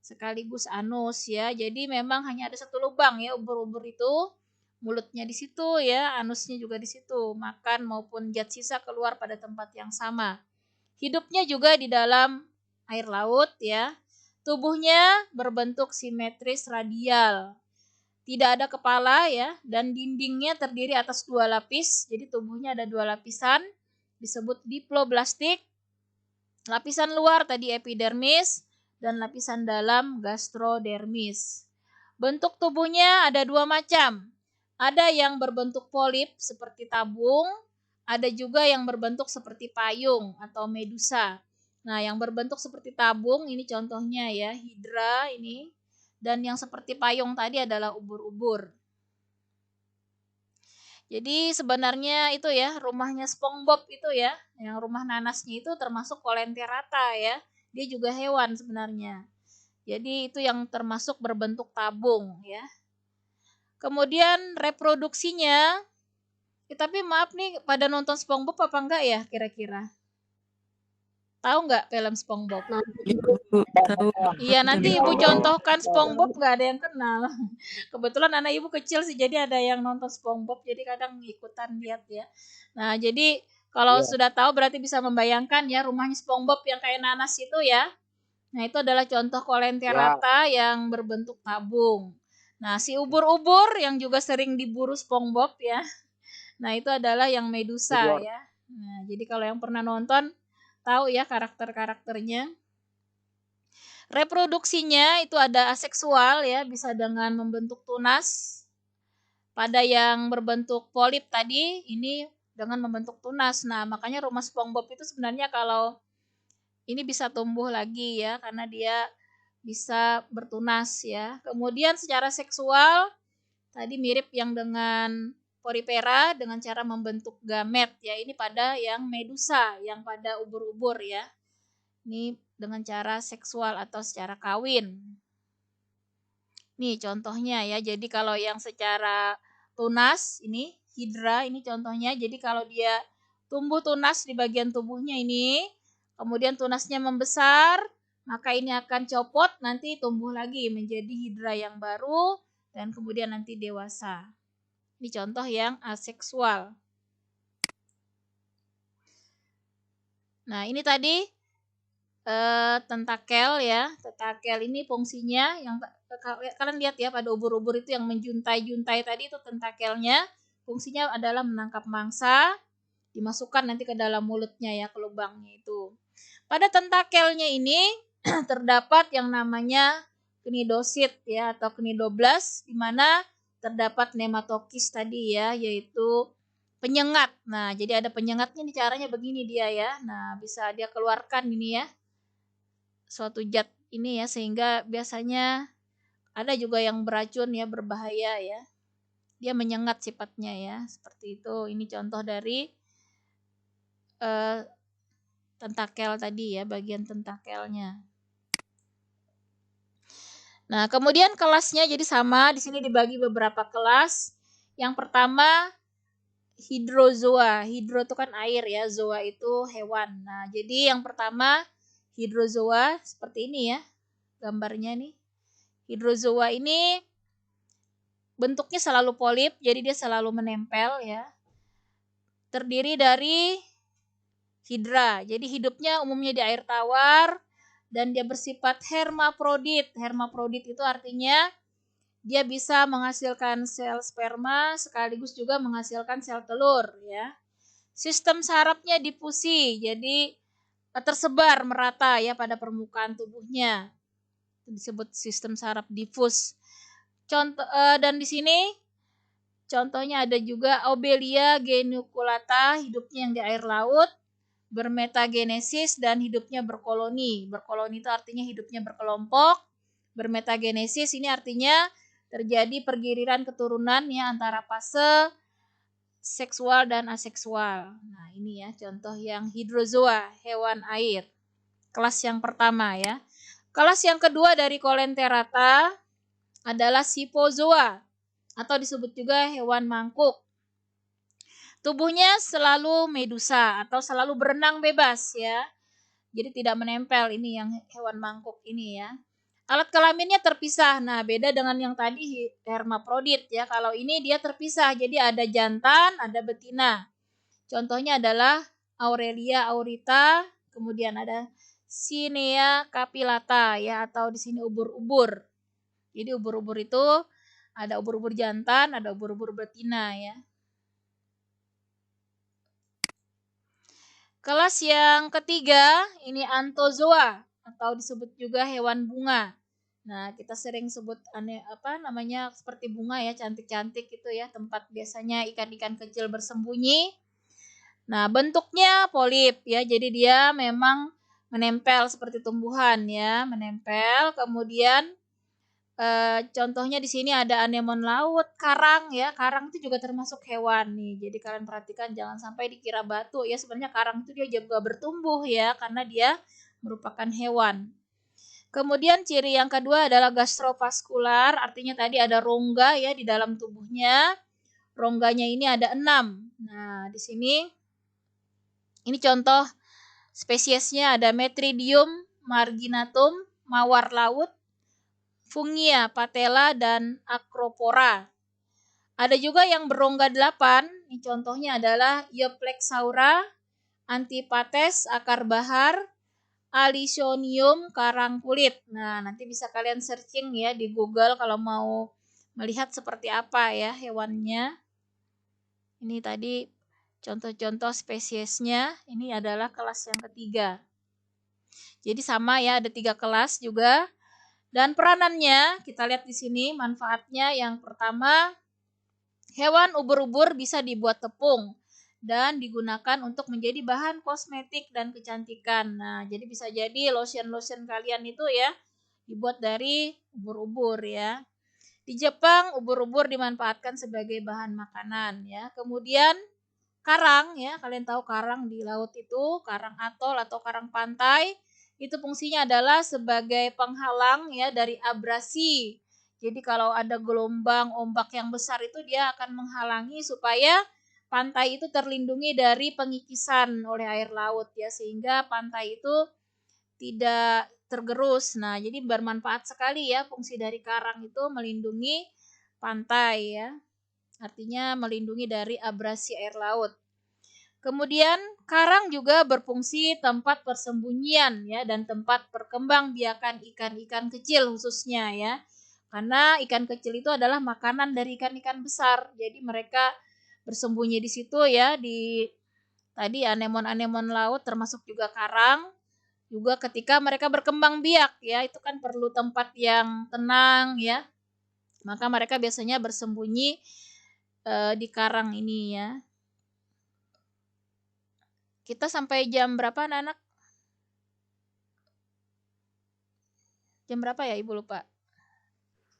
sekaligus anus ya. Jadi memang hanya ada satu lubang ya ubur-ubur itu. Mulutnya di situ ya, anusnya juga di situ. Makan maupun zat sisa keluar pada tempat yang sama. Hidupnya juga di dalam air laut ya. Tubuhnya berbentuk simetris radial. tidak ada kepala ya, dan dindingnya terdiri atas 2 lapis. Jadi tubuhnya ada 2 lapisan, disebut diploblastik. Lapisan luar tadi epidermis dan lapisan dalam gastrodermis. Bentuk tubuhnya ada 2 macam. Ada yang berbentuk polip seperti tabung, ada juga yang berbentuk seperti payung atau medusa. Nah, yang berbentuk seperti tabung ini contohnya ya, hidra ini. Dan yang seperti payung tadi adalah ubur-ubur. Jadi sebenarnya itu ya, rumahnya SpongeBob itu ya, yang rumah nanasnya itu termasuk Colenterata ya. Dia juga hewan sebenarnya. Jadi itu yang termasuk berbentuk tabung ya. Kemudian reproduksinya, tapi maaf nih, pada nonton SpongeBob apa enggak ya kira-kira? Tahu nggak film SpongeBob?
Iya, Bu. Tahu.
Iya, nanti Ibu contohkan SpongeBob, nggak ada yang kenal. Kebetulan anak Ibu kecil sih, jadi ada yang nonton SpongeBob, jadi kadang ikutan lihat ya. Nah, jadi kalau sudah tahu berarti bisa membayangkan ya rumahnya SpongeBob yang kayak nanas itu ya. Nah, itu adalah contoh Colenterata yang berbentuk tabung. Nah, si ubur-ubur yang juga sering diburu SpongeBob ya. Nah, itu adalah yang medusa ya. Nah, jadi kalau yang pernah nonton tahu ya karakter-karakternya. Reproduksinya itu ada aseksual ya, bisa dengan membentuk tunas. Pada yang berbentuk polip tadi, ini dengan membentuk tunas. Nah, makanya rumah SpongeBob itu sebenarnya kalau ini bisa tumbuh lagi ya, karena dia bisa bertunas ya. Kemudian secara seksual, tadi mirip yang dengan Porifera dengan cara membentuk gamet ya. Ini pada yang medusa, yang pada ubur-ubur ya. Ini dengan cara seksual atau secara kawin. Nih contohnya ya. Jadi kalau yang secara tunas ini hidra, ini contohnya. Jadi kalau dia tumbuh tunas di bagian tubuhnya ini, kemudian tunasnya membesar, maka ini akan copot, nanti tumbuh lagi menjadi hidra yang baru dan kemudian nanti dewasa. Ini contoh yang aseksual. Nah, ini tadi tentakel ya. Tentakel ini fungsinya yang kalian lihat ya, pada ubur-ubur itu yang menjuntai-juntai tadi itu tentakelnya. Fungsinya adalah menangkap mangsa, dimasukkan nanti ke dalam mulutnya ya, ke lubangnya itu. Pada tentakelnya ini terdapat yang namanya cnidosit ya atau cnidoblast, di mana terdapat nematokis tadi ya, yaitu penyengat. Nah, jadi ada penyengatnya nih, caranya begini dia ya. Nah, bisa dia keluarkan ini ya, suatu zat ini ya, sehingga biasanya ada juga yang beracun ya, berbahaya ya. Dia menyengat sifatnya ya, seperti itu. Ini contoh dari tentakel tadi ya, bagian tentakelnya. Nah, kemudian kelasnya jadi sama, di sini dibagi beberapa kelas. Yang pertama hidrozoa. Hidro itu kan air ya, zoa itu hewan. Nah, jadi yang pertama hidrozoa seperti ini ya. Gambarnya nih. Hidrozoa ini bentuknya selalu polip, jadi dia selalu menempel ya. Terdiri dari hidra. Jadi hidupnya umumnya di air tawar dan dia bersifat hermafrodit. Hermafrodit itu artinya dia bisa menghasilkan sel sperma sekaligus juga menghasilkan sel telur ya. Sistem sarafnya difusi, jadi tersebar merata ya pada permukaan tubuhnya. Itu disebut sistem saraf difus. Contoh dan di sini contohnya ada juga Obelia geniculata, hidupnya yang di air laut, bermetagenesis dan hidupnya berkoloni. Berkoloni itu artinya hidupnya berkelompok. Bermetagenesis ini artinya terjadi pergiliran keturunan ya antara fase seksual dan aseksual. Nah, ini ya contoh yang hidrozoa, hewan air. Kelas yang pertama ya. Kelas yang kedua dari Colenterata adalah Scyphozoa atau disebut juga hewan mangkuk. Tubuhnya selalu medusa atau selalu berenang bebas ya. Jadi tidak menempel, ini yang hewan mangkuk ini ya. Alat kelaminnya terpisah. Nah, beda dengan yang tadi hermafrodit ya. Kalau ini dia terpisah. Jadi ada jantan, ada betina. Contohnya adalah Aurelia aurita, kemudian ada Cinea capillata ya, atau di sini ubur-ubur. Jadi ubur-ubur itu Ada ubur-ubur jantan, ada ubur-ubur betina ya. Kelas yang ketiga, ini Anthozoa atau disebut juga hewan bunga. Nah, kita sering sebut seperti bunga ya, cantik-cantik gitu ya, tempat biasanya ikan-ikan kecil bersembunyi. Nah, bentuknya polip ya. Jadi dia memang menempel seperti tumbuhan ya, menempel. Kemudian contohnya di sini ada anemon laut, karang ya. Karang itu juga termasuk hewan nih. Jadi kalian perhatikan jangan sampai dikira batu ya. Sebenarnya karang itu dia juga bertumbuh ya karena dia merupakan hewan. Kemudian ciri yang kedua adalah gastrovaskular, artinya tadi ada rongga ya di dalam tubuhnya. Rongganya ini ada 6. Nah, di sini ini contoh spesiesnya ada Metridium marginatum, mawar laut, Fungia patella, dan Acropora. Ada juga yang berongga 8, ini contohnya adalah Euplexaura, Antipathes akar bahar, Alisonium karang kulit. Nah, nanti bisa kalian searching ya di Google kalau mau melihat seperti apa ya hewannya. Ini tadi contoh-contoh spesiesnya, ini adalah kelas yang ketiga. Jadi sama ya, ada 3 kelas juga. Dan peranannya, kita lihat di sini manfaatnya. Yang pertama, hewan ubur-ubur bisa dibuat tepung dan digunakan untuk menjadi bahan kosmetik dan kecantikan. Nah, jadi bisa jadi lotion-lotion kalian itu ya dibuat dari ubur-ubur ya. Di Jepang, ubur-ubur dimanfaatkan sebagai bahan makanan ya. Kemudian karang ya, kalian tahu karang di laut itu, karang atol atau karang pantai, itu fungsinya adalah sebagai penghalang ya dari abrasi. Jadi kalau ada gelombang ombak yang besar itu dia akan menghalangi supaya pantai itu terlindungi dari pengikisan oleh air laut ya, sehingga pantai itu tidak tergerus. Nah, jadi bermanfaat sekali ya fungsi dari karang itu melindungi pantai ya. Artinya melindungi dari abrasi air laut. Kemudian karang juga berfungsi tempat persembunyian ya dan tempat perkembangbiakan ikan-ikan kecil khususnya ya. Karena ikan kecil itu adalah makanan dari ikan-ikan besar. Jadi mereka bersembunyi di situ ya, di tadi anemon-anemon laut termasuk juga karang. Juga ketika mereka berkembang biak ya, itu kan perlu tempat yang tenang ya. Maka mereka biasanya bersembunyi di karang ini ya. Kita sampai jam berapa anak-anak? Jam berapa ya Ibu lupa?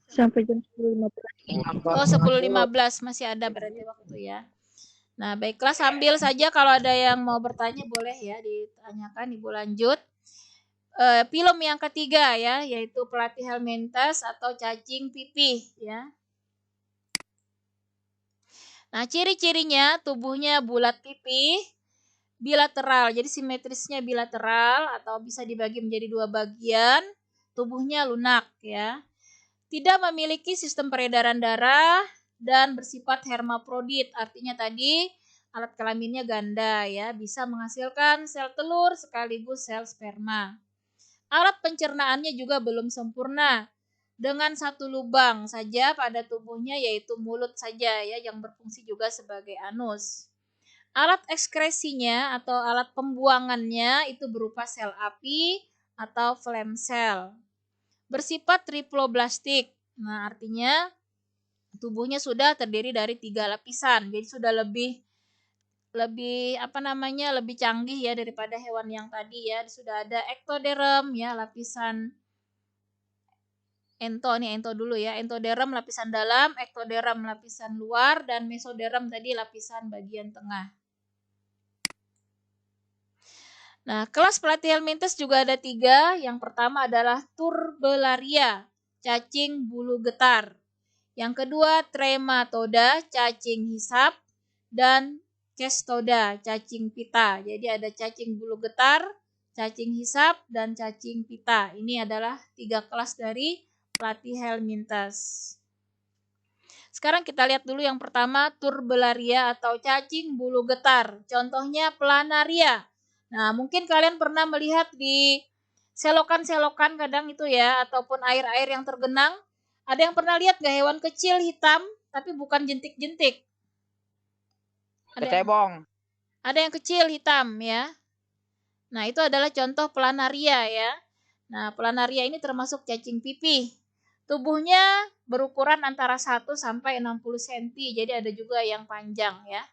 Sampai jam 10.15.
Oh 10.15 masih ada berarti waktu ya. Nah baiklah, sambil saja kalau ada yang mau bertanya boleh ya ditanyakan, Ibu lanjut. Film yang ketiga ya, yaitu Platyhelminthes atau cacing pipih ya. Nah ciri-cirinya tubuhnya bulat pipih, bilateral, jadi simetrisnya bilateral atau bisa dibagi menjadi 2 bagian, tubuhnya lunak ya. Tidak memiliki sistem peredaran darah dan bersifat hermafrodit, artinya tadi alat kelaminnya ganda ya, bisa menghasilkan sel telur sekaligus sel sperma. Alat pencernaannya juga belum sempurna, dengan 1 lubang saja pada tubuhnya yaitu mulut saja ya yang berfungsi juga sebagai anus. Alat ekskresinya atau alat pembuangannya itu berupa sel api atau phloem cell. Bersifat triploblastik. Nah, artinya tubuhnya sudah terdiri dari 3 lapisan. Jadi sudah lebih lebih canggih ya daripada hewan yang tadi ya. Sudah ada ektoderm ya, lapisan ento dulu ya. Entoderm lapisan dalam, ektoderm lapisan luar, dan mesoderm tadi lapisan bagian tengah. Nah, kelas Platyhelminthes juga ada 3. Yang pertama adalah Turbellaria, cacing bulu getar. Yang kedua Trematoda, cacing hisap, dan Cestoda, cacing pita. Jadi ada cacing bulu getar, cacing hisap, dan cacing pita. Ini adalah 3 kelas dari Platyhelminthes. Sekarang kita lihat dulu yang pertama Turbellaria atau cacing bulu getar. Contohnya Planaria. Nah, mungkin kalian pernah melihat di selokan-selokan kadang itu ya, ataupun air-air yang tergenang, Ada yang pernah lihat nggak hewan kecil hitam tapi bukan jentik-jentik?
Kecebong.
Ada yang kecil hitam ya. Nah, itu adalah contoh planaria ya. Nah, planaria ini termasuk cacing pipih. Tubuhnya berukuran antara 1 sampai 60 cm, jadi ada juga yang panjang ya.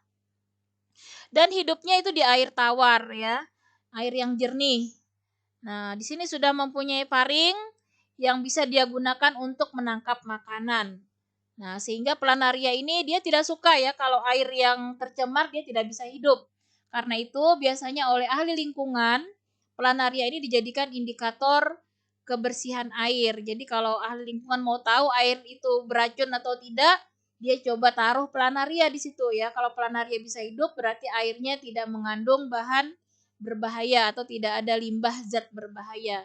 Dan hidupnya itu di air tawar ya, air yang jernih. Nah, di sini sudah mempunyai paring yang bisa dia gunakan untuk menangkap makanan. Nah, sehingga planaria ini dia tidak suka ya kalau air yang tercemar, dia tidak bisa hidup. Karena itu biasanya oleh ahli lingkungan, planaria ini dijadikan indikator kebersihan air. Jadi kalau ahli lingkungan mau tahu air itu beracun atau tidak, dia coba taruh planaria di situ ya. Kalau planaria bisa hidup, berarti airnya tidak mengandung bahan berbahaya atau tidak ada limbah zat berbahaya.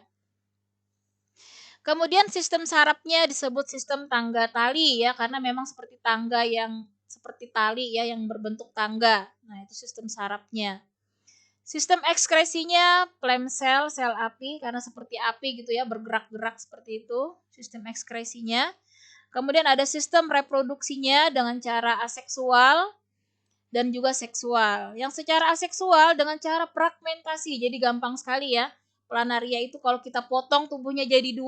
Kemudian sistem sarafnya disebut sistem tangga tali ya, karena memang seperti tangga yang seperti tali ya, yang berbentuk tangga. Nah, itu sistem sarafnya. Sistem ekskresinya phloem sel, sel api, karena seperti api gitu ya, bergerak-gerak seperti itu sistem ekskresinya. Kemudian ada sistem reproduksinya dengan cara aseksual dan juga seksual. Yang secara aseksual dengan cara fragmentasi, jadi gampang sekali ya. Planaria itu kalau kita potong tubuhnya jadi 2,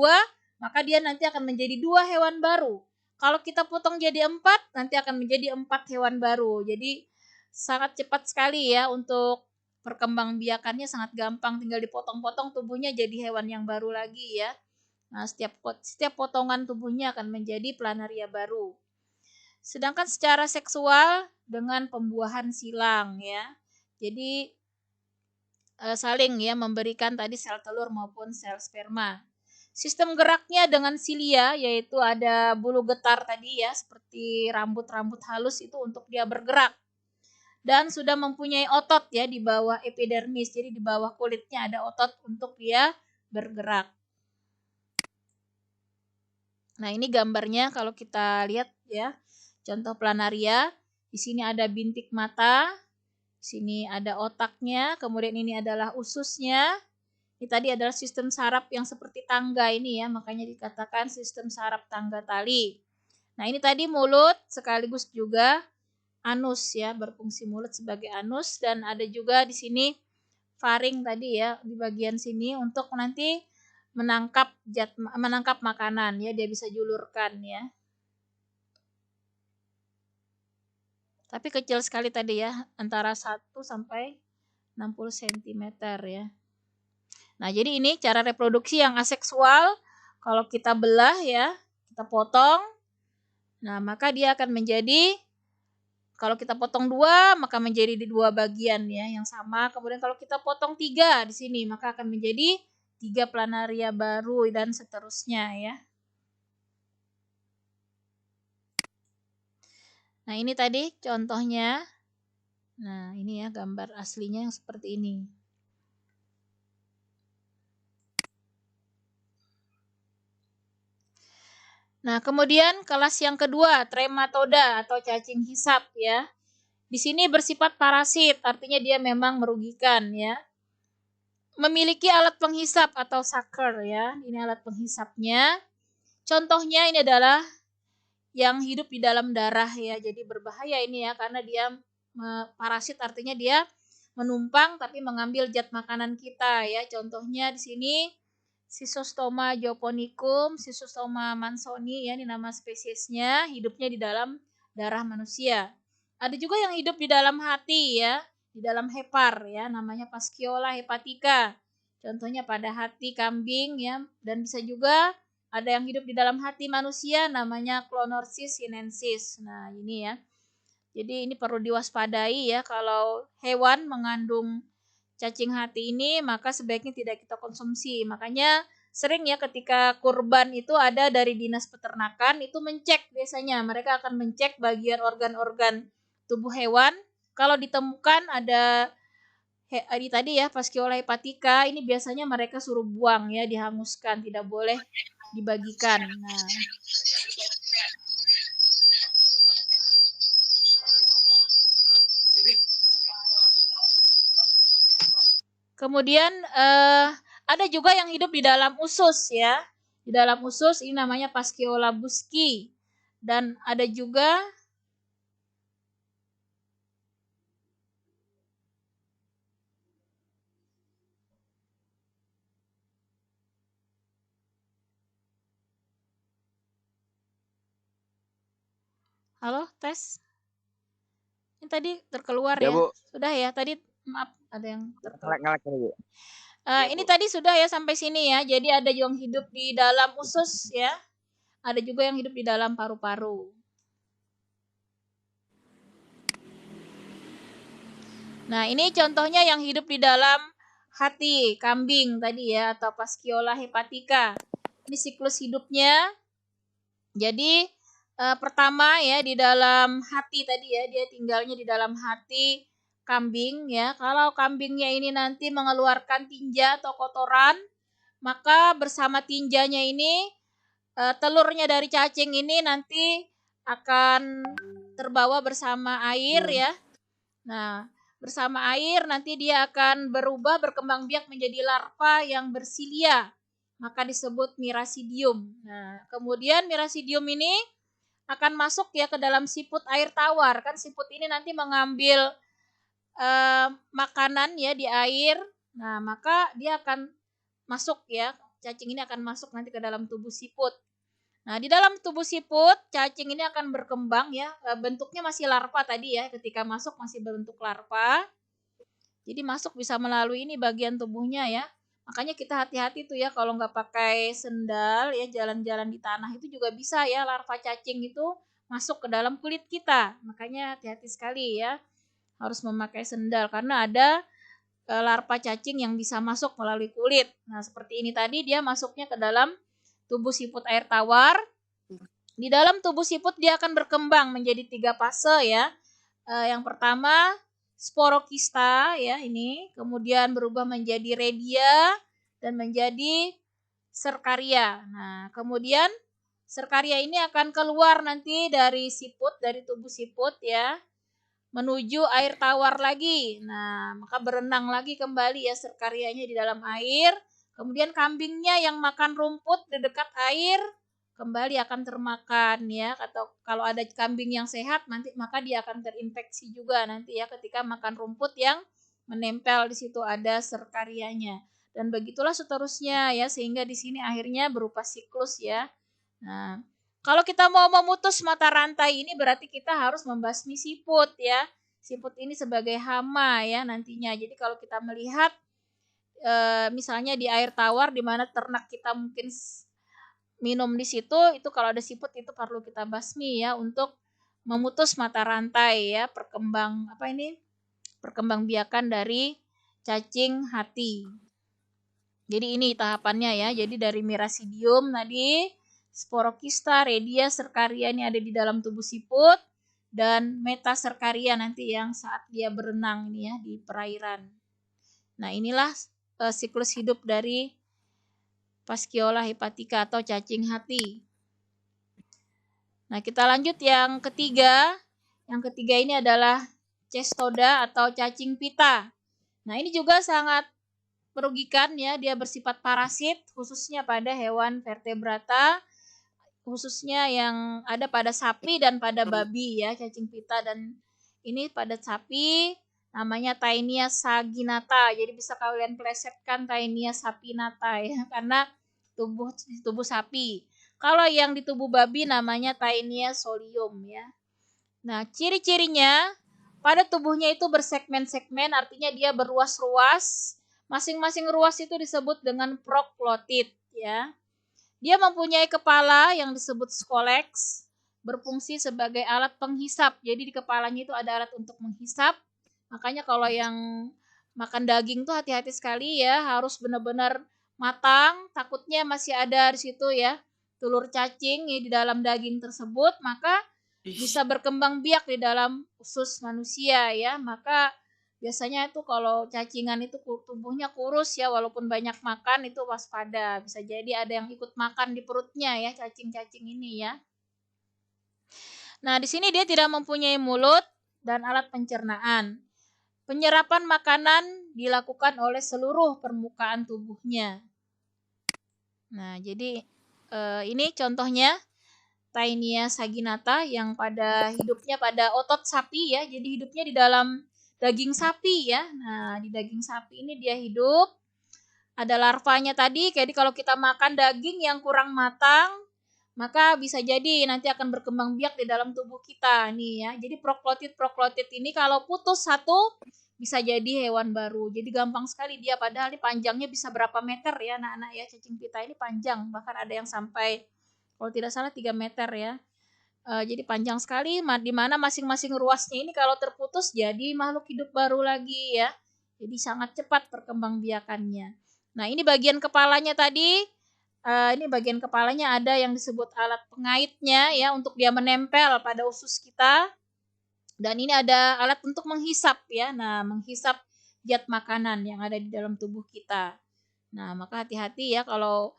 maka dia nanti akan menjadi 2 hewan baru. Kalau kita potong jadi 4, nanti akan menjadi 4 hewan baru. Jadi sangat cepat sekali ya untuk perkembangbiakannya, sangat gampang, tinggal dipotong-potong tubuhnya jadi hewan yang baru lagi ya. Nah, setiap potongan tubuhnya akan menjadi planaria baru. Sedangkan secara seksual dengan pembuahan silang ya. Jadi saling ya memberikan tadi sel telur maupun sel sperma. Sistem geraknya dengan silia, yaitu ada bulu getar tadi ya, seperti rambut-rambut halus itu untuk dia bergerak. Dan sudah mempunyai otot ya di bawah epidermis, jadi di bawah kulitnya ada otot untuk dia bergerak. Nah, ini gambarnya kalau kita lihat ya. Contoh planaria, di sini ada bintik mata, di sini ada otaknya, kemudian ini adalah ususnya. Ini tadi adalah sistem saraf yang seperti tangga ini ya, makanya dikatakan sistem saraf tangga tali. Nah, ini tadi mulut sekaligus juga anus ya, berfungsi mulut sebagai anus, dan ada juga di sini faring tadi ya, di bagian sini untuk nanti menangkap makanan ya, dia bisa julurkan ya. Tapi kecil sekali tadi ya, antara 1 sampai 60 cm ya. Nah, jadi ini cara reproduksi yang aseksual. Kalau kita belah ya, kita potong. Nah, maka dia akan menjadi, kalau kita potong 2, maka menjadi di 2 bagian ya, yang sama. Kemudian kalau kita potong 3 di sini, maka akan menjadi 3 planaria baru dan seterusnya ya. Nah, ini tadi contohnya. Nah, ini ya gambar aslinya yang seperti ini. Nah, kemudian kelas yang kedua, trematoda atau cacing hisap ya. Di sini bersifat parasit, artinya dia memang merugikan ya. Memiliki alat penghisap atau sucker ya. Ini alat penghisapnya. Contohnya ini adalah yang hidup di dalam darah ya. Jadi berbahaya ini ya, karena dia parasit, artinya dia menumpang tapi mengambil zat makanan kita ya. Contohnya di sini Schistosoma japonicum, Schistosoma mansoni ya, ini nama spesiesnya, hidupnya di dalam darah manusia. Ada juga yang hidup di dalam hati ya, di dalam hepar ya, namanya Fasciola hepatica. Contohnya pada hati kambing ya, dan bisa juga ada yang hidup di dalam hati manusia, namanya Clonorchis sinensis. Nah, ini ya. Jadi ini perlu diwaspadai ya, kalau hewan mengandung cacing hati ini, maka sebaiknya tidak kita konsumsi. Makanya sering ya ketika kurban itu ada dari dinas peternakan, itu mencek biasanya. Mereka akan mencek bagian organ-organ tubuh hewan. Kalau ditemukan ada tadi ya Fasciola hepatica, ini biasanya mereka suruh buang ya, dihanguskan, tidak boleh dibagikan. Nah, kemudian ada juga yang hidup di dalam usus ya. Di dalam usus ini namanya fasciola busci. Dan ada juga halo, tes. Ini tadi terkeluar
Ya,
ya.
Bu.
Sudah ya, tadi maaf ada yang terkeluar.
Ngelek ini, Bu. Iya,
Ini
Bu.
tadi sudah ya sampai sini ya. Jadi ada yang hidup di dalam usus ya. Ada juga yang hidup di dalam paru-paru. Nah, ini contohnya yang hidup di dalam hati kambing tadi ya, atau fasciola hepatica. Ini siklus hidupnya. Jadi pertama ya di dalam hati tadi ya, dia tinggalnya di dalam hati kambing ya. Kalau kambingnya ini nanti mengeluarkan tinja atau kotoran, maka bersama tinjanya ini telurnya dari cacing ini nanti akan terbawa bersama air ya. Nah, bersama air nanti dia akan berubah berkembang biak menjadi larva yang bersilia. Maka disebut mirasidium. Nah, kemudian mirasidium ini akan masuk ya ke dalam siput air tawar. Kan siput ini nanti mengambil makanan ya di air. Nah, maka dia akan masuk ya. Cacing ini akan masuk nanti ke dalam tubuh siput. Nah, di dalam tubuh siput, cacing ini akan berkembang ya. Bentuknya masih larva tadi ya. Ketika masuk masih berbentuk larva. Jadi masuk bisa melalui ini bagian tubuhnya ya. Makanya kita hati-hati tuh ya kalau nggak pakai sendal ya, jalan-jalan di tanah itu juga bisa ya larva cacing itu masuk ke dalam kulit kita. Makanya hati-hati sekali ya. Harus memakai sendal karena ada larva cacing yang bisa masuk melalui kulit. Nah, seperti ini tadi dia masuknya ke dalam tubuh siput air tawar. Di dalam tubuh siput dia akan berkembang menjadi 3 fase ya. Yang pertama sporokista ya ini, kemudian berubah menjadi redia dan menjadi serkaria. Nah, kemudian serkaria ini akan keluar nanti dari siput, dari tubuh siput ya, menuju air tawar lagi. Nah, maka berenang lagi kembali ya serkarianya di dalam air. Kemudian kambingnya yang makan rumput di dekat air kembali akan termakan ya. Atau kalau ada kambing yang sehat nanti maka dia akan terinfeksi juga nanti ya ketika makan rumput yang menempel di situ ada serkarianya. Dan begitulah seterusnya ya sehingga di sini akhirnya berupa siklus ya. Nah, kalau kita mau memutus mata rantai ini berarti kita harus membasmi siput ya. Siput ini sebagai hama ya nantinya. Jadi kalau kita melihat misalnya di air tawar di mana ternak kita mungkin minum di situ, itu kalau ada siput itu perlu kita basmi ya untuk memutus mata rantai ya perkembangbiakan dari cacing hati. Jadi ini tahapannya ya. Jadi dari mirasidium tadi, sporokista, redia, serkaria ini ada di dalam tubuh siput dan metaserkaria nanti yang saat dia berenang ini ya di perairan. Nah, inilah siklus hidup dari fasciola hepatica atau cacing hati. Nah, kita lanjut yang ketiga. Yang ketiga ini adalah cestoda atau cacing pita. Nah, ini juga sangat merugikan ya, dia bersifat parasit khususnya pada hewan vertebrata, khususnya yang ada pada sapi dan pada babi ya, cacing pita. Dan ini pada sapi namanya Taenia saginata. Jadi bisa kalian plesetkan Taenia sapinata ya karena tubuh sapi. Kalau yang di tubuh babi namanya Taenia solium ya. Nah, ciri-cirinya pada tubuhnya itu bersegmen-segmen, artinya dia berruas-ruas. Masing-masing ruas itu disebut dengan proklotid ya. Dia mempunyai kepala yang disebut scolex, berfungsi sebagai alat penghisap. Jadi di kepalanya itu ada alat untuk menghisap. Makanya kalau yang makan daging tuh hati-hati sekali ya, harus benar-benar matang, takutnya masih ada di situ ya telur cacing ya, di dalam daging tersebut, maka bisa berkembang biak di dalam usus manusia ya. Maka biasanya itu kalau cacingan itu tubuhnya kurus ya, walaupun banyak makan itu waspada. Bisa jadi ada yang ikut makan di perutnya ya cacing-cacing ini ya. Nah, di sini dia tidak mempunyai mulut dan alat pencernaan. Penyerapan makanan dilakukan oleh seluruh permukaan tubuhnya. Nah, jadi Ini contohnya Taenia saginata yang pada hidupnya pada otot sapi ya. Jadi hidupnya di dalam daging sapi ya. Nah, di daging sapi ini dia hidup. Ada larvanya tadi. Jadi kalau kita makan daging yang kurang matang, maka bisa jadi nanti akan berkembang biak di dalam tubuh kita nih ya. Jadi proklotid ini kalau putus satu bisa jadi hewan baru. Jadi gampang sekali dia, padahal ini panjangnya bisa berapa meter ya anak-anak ya. Cacing pita ini panjang, bahkan ada yang sampai kalau tidak salah 3 meter ya. Jadi panjang sekali, di mana masing-masing ruasnya ini kalau terputus jadi makhluk hidup baru lagi ya. Jadi sangat cepat perkembangbiakannya. Nah, ini bagian kepalanya tadi. Ini bagian kepalanya ada yang disebut alat pengaitnya ya, untuk dia menempel pada usus kita. Dan ini ada alat untuk menghisap ya. Nah, menghisap zat makanan yang ada di dalam tubuh kita. Nah, maka hati-hati ya kalau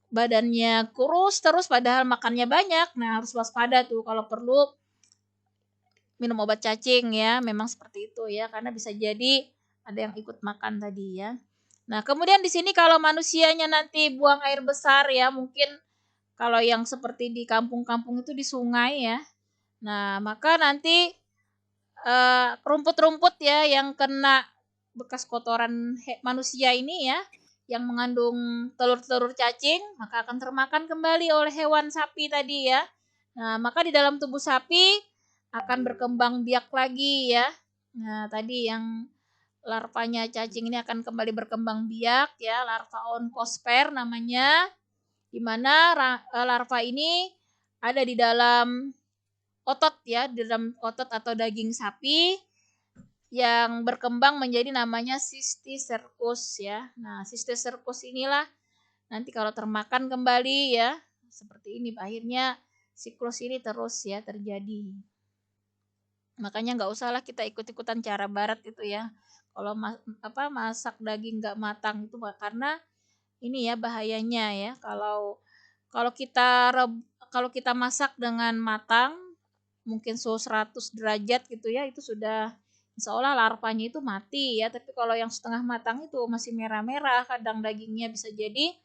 badannya kurus terus padahal makannya banyak. Nah, harus waspada tuh, kalau perlu minum obat cacing ya. Memang seperti itu ya, karena bisa jadi ada yang ikut makan tadi ya. Nah, kemudian di sini kalau manusianya nanti buang air besar ya, mungkin kalau yang seperti di kampung-kampung itu di sungai ya. Nah, maka nanti rumput-rumput ya yang kena bekas kotoran manusia ini ya, yang mengandung telur-telur cacing, maka akan termakan kembali oleh hewan sapi tadi ya. Nah, maka di dalam tubuh sapi akan berkembang biak lagi ya. Nah, tadi yang larvanya cacing ini akan kembali berkembang biak ya, larva onkosper namanya, di mana larva ini ada di dalam otot ya, di dalam otot atau daging sapi yang berkembang menjadi namanya Cysticercus ya. Nah, Cysticercus inilah nanti kalau termakan kembali ya, seperti ini akhirnya siklus ini terus ya terjadi. Makanya nggak usahlah kita ikut-ikutan cara barat itu ya. Kalau masak daging nggak matang itu, karena ini ya bahayanya ya. Kalau kita masak dengan matang, mungkin suhu 100 derajat gitu ya, itu sudah insya Allah larvanya itu mati ya. Tapi kalau yang setengah matang itu masih merah-merah, kadang dagingnya bisa jadi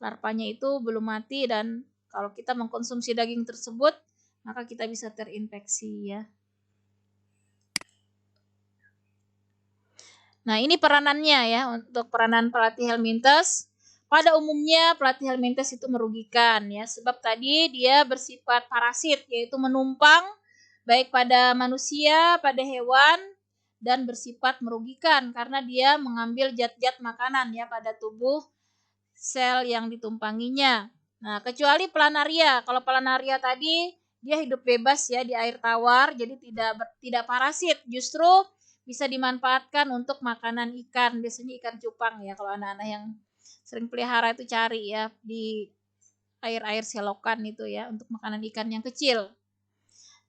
larvanya itu belum mati, dan kalau kita mengkonsumsi daging tersebut maka kita bisa terinfeksi ya. Nah, ini peranannya ya, untuk peranan pelatih helminthes. Pada umumnya pelatih helminthes itu merugikan ya, sebab tadi dia bersifat parasit, yaitu menumpang baik pada manusia, pada hewan, dan bersifat merugikan karena dia mengambil zat-zat makanan ya pada tubuh sel yang ditumpanginya. Nah, kecuali planaria. Kalau planaria tadi dia hidup bebas ya di air tawar, jadi tidak parasit, justru bisa dimanfaatkan untuk makanan ikan, biasanya ikan cupang ya, kalau anak-anak yang sering pelihara itu cari ya di air-air selokan itu ya, untuk makanan ikan yang kecil.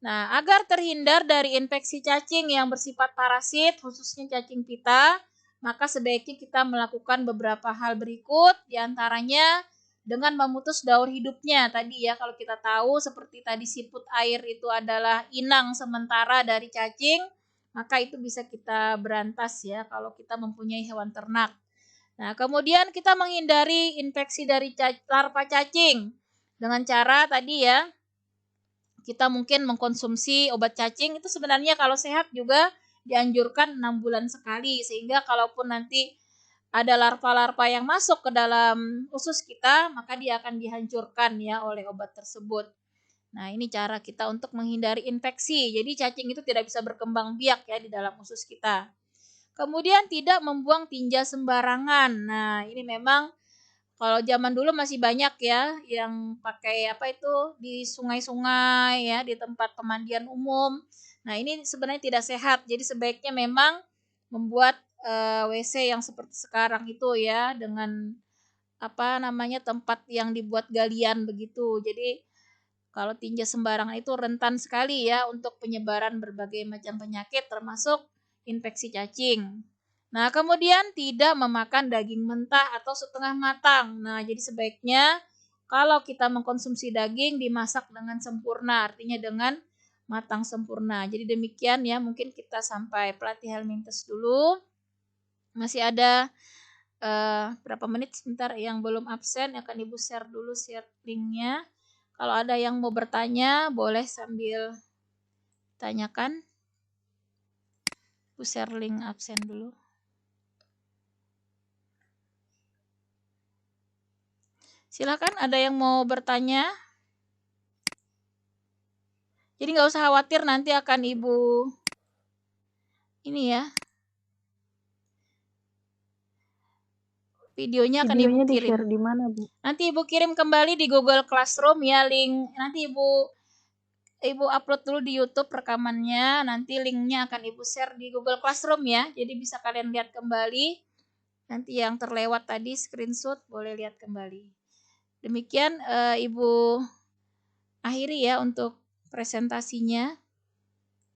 Nah, agar terhindar dari infeksi cacing yang bersifat parasit, khususnya cacing pita, maka sebaiknya kita melakukan beberapa hal berikut, diantaranya dengan memutus daur hidupnya. Tadi ya, kalau kita tahu seperti tadi siput air itu adalah inang sementara dari cacing, maka itu bisa kita berantas ya kalau kita mempunyai hewan ternak. Nah, kemudian kita menghindari infeksi dari larva cacing dengan cara tadi ya, kita mungkin mengkonsumsi obat cacing. Itu sebenarnya kalau sehat juga dianjurkan 6 bulan sekali, sehingga kalaupun nanti ada larva-larva yang masuk ke dalam usus kita, maka dia akan dihancurkan ya oleh obat tersebut. Nah, ini cara kita untuk menghindari infeksi. Jadi cacing itu tidak bisa berkembang biak ya di dalam usus kita. Kemudian tidak membuang tinja sembarangan. Nah, ini memang kalau zaman dulu masih banyak ya yang pakai di sungai-sungai ya, di tempat pemandian umum. Nah, ini sebenarnya tidak sehat. Jadi sebaiknya memang membuat WC yang seperti sekarang itu ya, dengan tempat yang dibuat galian begitu. Jadi kalau tinja sembarangan itu rentan sekali ya untuk penyebaran berbagai macam penyakit termasuk infeksi cacing. Nah, kemudian tidak memakan daging mentah atau setengah matang. Nah, jadi sebaiknya kalau kita mengkonsumsi daging dimasak dengan sempurna, artinya dengan matang sempurna. Jadi demikian ya, mungkin kita sampai pelatih helminthes dulu. Masih ada berapa menit sebentar, yang belum absen akan Ibu share dulu share linknya. Kalau ada yang mau bertanya boleh sambil tanyakan. Ibu share link absen dulu. Silakan, ada yang mau bertanya? Jadi nggak usah khawatir, nanti akan Ibu ini ya, videonya akan Ibu
Videonya
kirim.
di-share di mana, Bu?
Nanti Ibu kirim kembali di Google Classroom ya, link. Nanti Ibu upload dulu di YouTube rekamannya, nanti linknya akan Ibu share di Google Classroom ya. Jadi bisa kalian lihat kembali. Nanti yang terlewat tadi screenshot boleh lihat kembali. Demikian Ibu akhiri ya untuk presentasinya.